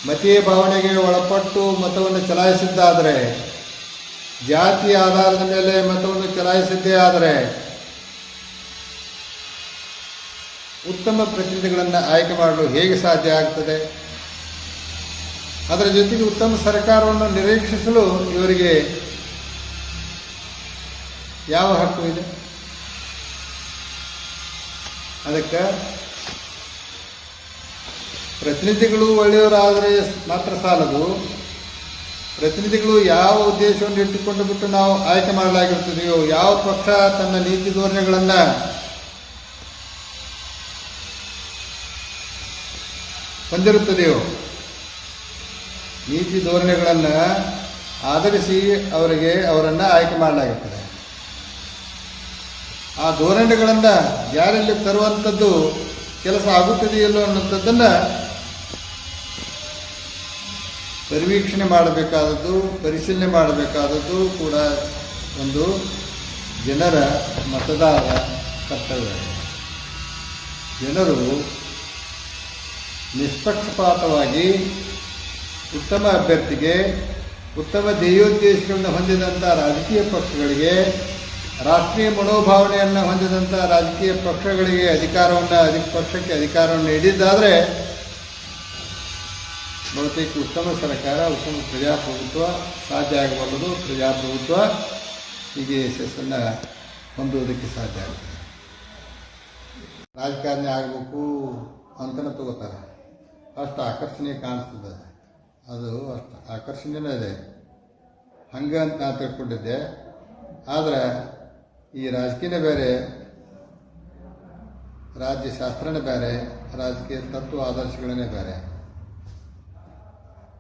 ಮತೀಯ ಭಾವನೆಗೆ ಒಳಪಟ್ಟು ಮತವನ್ನು ಚಲಾಯಿಸಿದ್ದಾದರೆ, ಜಾತಿಯ ಆಧಾರದ ಮೇಲೆ ಮತವನ್ನು ಚಲಾಯಿಸಿದ್ದೇ ಆದರೆ ಉತ್ತಮ ಪ್ರತಿನಿಧಿಗಳನ್ನು ಆಯ್ಕೆ ಮಾಡಲು ಹೇಗೆ ಸಾಧ್ಯ ಆಗ್ತದೆ? ಅದರ ಜೊತೆಗೆ ಉತ್ತಮ ಸರ್ಕಾರವನ್ನು ನಿರೀಕ್ಷಿಸಲು ಇವರಿಗೆ ಯಾವ ಹಕ್ಕು ಇದೆ? ಅದಕ್ಕೆ ಪ್ರತಿನಿಧಿಗಳು ಒಳ್ಳೆಯವರಾದರೆ ಮಾತ್ರ ಸಾಲದು. ಪ್ರತಿನಿಧಿಗಳು ಯಾವ ಉದ್ದೇಶವನ್ನು ಇಟ್ಟುಕೊಂಡು ಬಿಟ್ಟು ನಾವು ಆಯ್ಕೆ ಮಾಡಲಾಗಿರುತ್ತದೆಯೋ, ಯಾವ ಪಕ್ಷ ತನ್ನ ನೀತಿ ಧೋರಣೆಗಳನ್ನು ಹೊಂದಿರುತ್ತದೆಯೋ, ನೀತಿ ಧೋರಣೆಗಳನ್ನು ಆಧರಿಸಿ ಅವರನ್ನು ಆಯ್ಕೆ ಮಾಡಲಾಗುತ್ತದೆ. ಆ ಧೋರಣೆಗಳನ್ನು ಜಾರಿಯಲ್ಲಿ ತರುವಂಥದ್ದು ಕೆಲಸ ಆಗುತ್ತದೆಯಲ್ಲೋ ಅನ್ನೋಂಥದ್ದನ್ನು ಪರಿವೀಕ್ಷಣೆ ಮಾಡಬೇಕಾದದ್ದು, ಪರಿಶೀಲನೆ ಮಾಡಬೇಕಾದದ್ದು ಕೂಡ ಒಂದು ಜನರ ಮತದಾರರ ಕರ್ತವ್ಯ. ಜನರು ನಿಷ್ಪಕ್ಷಪಾತವಾಗಿ ಉತ್ತಮ ಅಭ್ಯರ್ಥಿಗೆ, ಉತ್ತಮ ಧ್ಯೇಯೋದ್ದೇಶಗಳನ್ನು ಹೊಂದಿದಂಥ ರಾಜಕೀಯ ಪಕ್ಷಗಳಿಗೆ, ರಾಷ್ಟ್ರೀಯ ಮನೋಭಾವನೆಯನ್ನು ಹೊಂದಿದಂಥ ರಾಜಕೀಯ ಪಕ್ಷಗಳಿಗೆ ಪಕ್ಷಕ್ಕೆ ಅಧಿಕಾರವನ್ನು ನೀಡಿದ್ದಾದರೆ ಬಹುತೇಕ ಉತ್ತಮ ಸರ್ಕಾರ, ಉತ್ತಮ ಪ್ರಜಾಪ್ರಭುತ್ವ ಸಾಧ್ಯ ಆಗಬಲ್ಲದು. ಪ್ರಜಾಪ್ರಭುತ್ವ ಹೀಗೆ ಯಶಸ್ಸನ್ನು ಹೊಂದುವುದಕ್ಕೆ ಸಾಧ್ಯ ಆಗುತ್ತೆ. ರಾಜಕಾರಣಿ ಆಗಬೇಕು ಅಂತಲೇ ತಗೋತಾರೆ. ಅಷ್ಟು ಆಕರ್ಷಣೀಯ ಕಾಣಿಸ್ತದೆ, ಅದು ಅಷ್ಟು ಆಕರ್ಷಣೀಯನೇ ಇದೆ. ಹಂಗೆ ಅಂತ ನಾನು ತಿಳ್ಕೊಂಡಿದ್ದೆ. ಆದರೆ ಈ ರಾಜಕೀಯನೇ ಬೇರೆ, ರಾಜ್ಯಶಾಸ್ತ್ರನೇ ಬೇರೆ, ರಾಜಕೀಯ ತತ್ವ ಆದರ್ಶಗಳೇ ಬೇರೆ.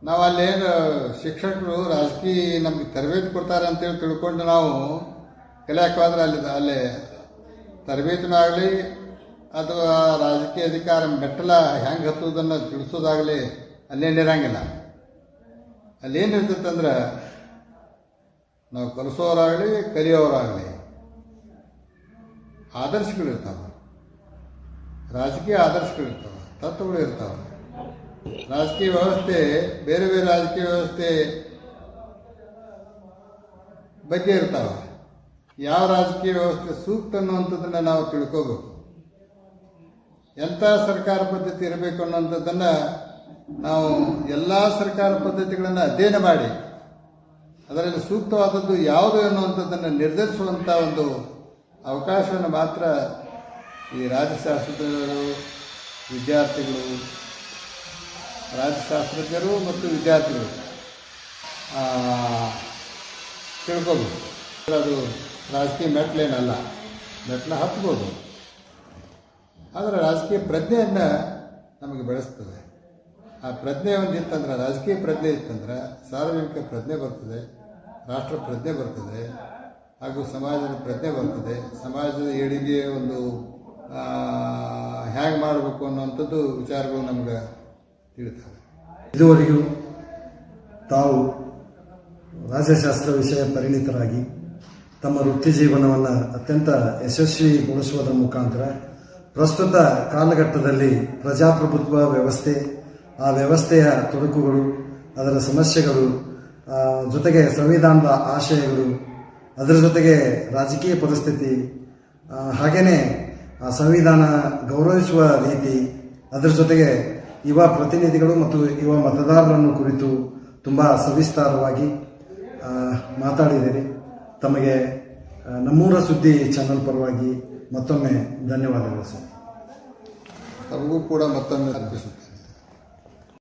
ನಾವು ಅಲ್ಲೇನು ಶಿಕ್ಷಕರು ರಾಜಕೀಯ ನಮಗೆ ತರಬೇತಿ ಕೊಡ್ತಾರೆ ಅಂತೇಳಿ ತಿಳ್ಕೊಂಡು ನಾವು ಕಲಿಯಕ್ಕೆ ಹೋದ್ರೆ ಅಲ್ಲಿ ತರಬೇತಿನೂ ಆಗಲಿ ಅಥವಾ ರಾಜಕೀಯ ಅಧಿಕಾರ ಮೆಟ್ಟಲ ಹೆಂಗೆ ಹತ್ತುವುದನ್ನು ತಿಳಿಸೋದಾಗಲಿ ಅಲ್ಲೇನಿರಂಗಿಲ್ಲ. ಅಲ್ಲೇನಿರ್ತೈತಂದ್ರೆ ನಾವು ಕಲಿಸೋರಾಗಲಿ ಕಲಿಯೋರಾಗಲಿ ಆದರ್ಶಗಳಿರ್ತಾವೆ, ರಾಜಕೀಯ ಆದರ್ಶಗಳಿರ್ತಾವೆ, ತತ್ವಗಳು ಇರ್ತಾವೆ. ರಾಜಕೀಯ ವ್ಯವಸ್ಥೆ ಬೇರೆ ಬೇರೆ ರಾಜಕೀಯ ವ್ಯವಸ್ಥೆ ಬಗ್ಗೆ ಇರ್ತಾವೆ. ಯಾವ ರಾಜಕೀಯ ವ್ಯವಸ್ಥೆ ಸೂಕ್ತ ಅನ್ನುವಂಥದ್ದನ್ನು ನಾವು ತಿಳ್ಕೋಬೇಕು. ಎಂಥ ಸರ್ಕಾರ ಪದ್ಧತಿ ಇರಬೇಕು ಅನ್ನೋಂಥದ್ದನ್ನು ನಾವು ಎಲ್ಲ ಸರ್ಕಾರ ಪದ್ಧತಿಗಳನ್ನು ಅಧ್ಯಯನ ಮಾಡಿ ಅದರಲ್ಲಿ ಸೂಕ್ತವಾದದ್ದು ಯಾವುದು ಅನ್ನುವಂಥದ್ದನ್ನು ನಿರ್ಧರಿಸುವಂಥ ಒಂದು ಅವಕಾಶವನ್ನು ಮಾತ್ರ ಈ ರಾಜ್ಯಶಾಸ್ತ್ರಜ್ಞರು, ವಿದ್ಯಾರ್ಥಿಗಳು, ರಾಜ್ಯಶಾಸ್ತ್ರಜ್ಞರು ಮತ್ತು ವಿದ್ಯಾರ್ಥಿಗಳು ತಿಳ್ಕೋಬೇಕು. ಅದು ರಾಜಕೀಯ ಮೆಟ್ಲೇನಲ್ಲ, ಮೆಟ್ಲ ಹತ್ಬೋದು. ಆದರೆ ರಾಜಕೀಯ ಪ್ರಜ್ಞೆಯನ್ನು ನಮಗೆ ಬೆಳೆಸ್ತದೆ. ಆ ಪ್ರಜ್ಞೆ ಒಂದು ಇತ್ತಂದ್ರೆ, ರಾಜಕೀಯ ಪ್ರಜ್ಞೆ ಇತ್ತಂದ್ರೆ ಸಾರ್ವಜನಿಕ ಪ್ರಜ್ಞೆ ಬರ್ತದೆ, ರಾಷ್ಟ್ರ ಪ್ರಜ್ಞೆ ಬರ್ತದೆ, ಹಾಗೂ ಸಮಾಜದ ಪ್ರಜ್ಞೆ ಬರ್ತದೆ. ಸಮಾಜದ ಏಳಿಗೆ ಒಂದು ಹೇಗೆ ಮಾಡಬೇಕು ಅನ್ನುವಂಥದ್ದು ವಿಚಾರಗಳು ನಮ್ಗೆ ತಿಳಿತವೆ. ಇದುವರೆಗೂ ತಾವು ರಾಜ್ಯಶಾಸ್ತ್ರ ವಿಷಯ ಪರಿಣಿತರಾಗಿ ತಮ್ಮ ವೃತ್ತಿ ಜೀವನವನ್ನು ಅತ್ಯಂತ ಯಶಸ್ವಿಗೊಳಿಸುವುದರ ಮುಖಾಂತರ ಪ್ರಸ್ತುತ ಕಾಲಘಟ್ಟದಲ್ಲಿ ಪ್ರಜಾಪ್ರಭುತ್ವ ವ್ಯವಸ್ಥೆ, ಆ ವ್ಯವಸ್ಥೆಯ ತೊಡಕುಗಳು, ಅದರ ಸಮಸ್ಯೆಗಳು, ಜೊತೆಗೆ ಸಂವಿಧಾನದ ಆಶಯಗಳು, ಅದರ ಜೊತೆಗೆ ರಾಜಕೀಯ ಪರಿಸ್ಥಿತಿ, ಹಾಗೆಯೇ ಸಂವಿಧಾನ ಗೌರವಿಸುವ ರೀತಿ, ಅದರ ಜೊತೆಗೆ ಯುವ ಪ್ರತಿನಿಧಿಗಳು ಮತ್ತು ಯುವ ಮತದಾರರನ್ನು ಕುರಿತು ತುಂಬ ಸವಿಸ್ತಾರವಾಗಿ ಮಾತಾಡಿದ್ದೀರಿ. ತಮಗೆ ನಮ್ಮೂರ ಸುದ್ದಿ ಚಾನಲ್ ಪರವಾಗಿ ಮತ್ತೊಮ್ಮೆ ಧನ್ಯವಾದಗಳು ಸರ್. ತಮಗೂ ಕೂಡ ಮತ್ತೊಮ್ಮೆ ಅರ್ಪಿಸುತ್ತೇನೆ.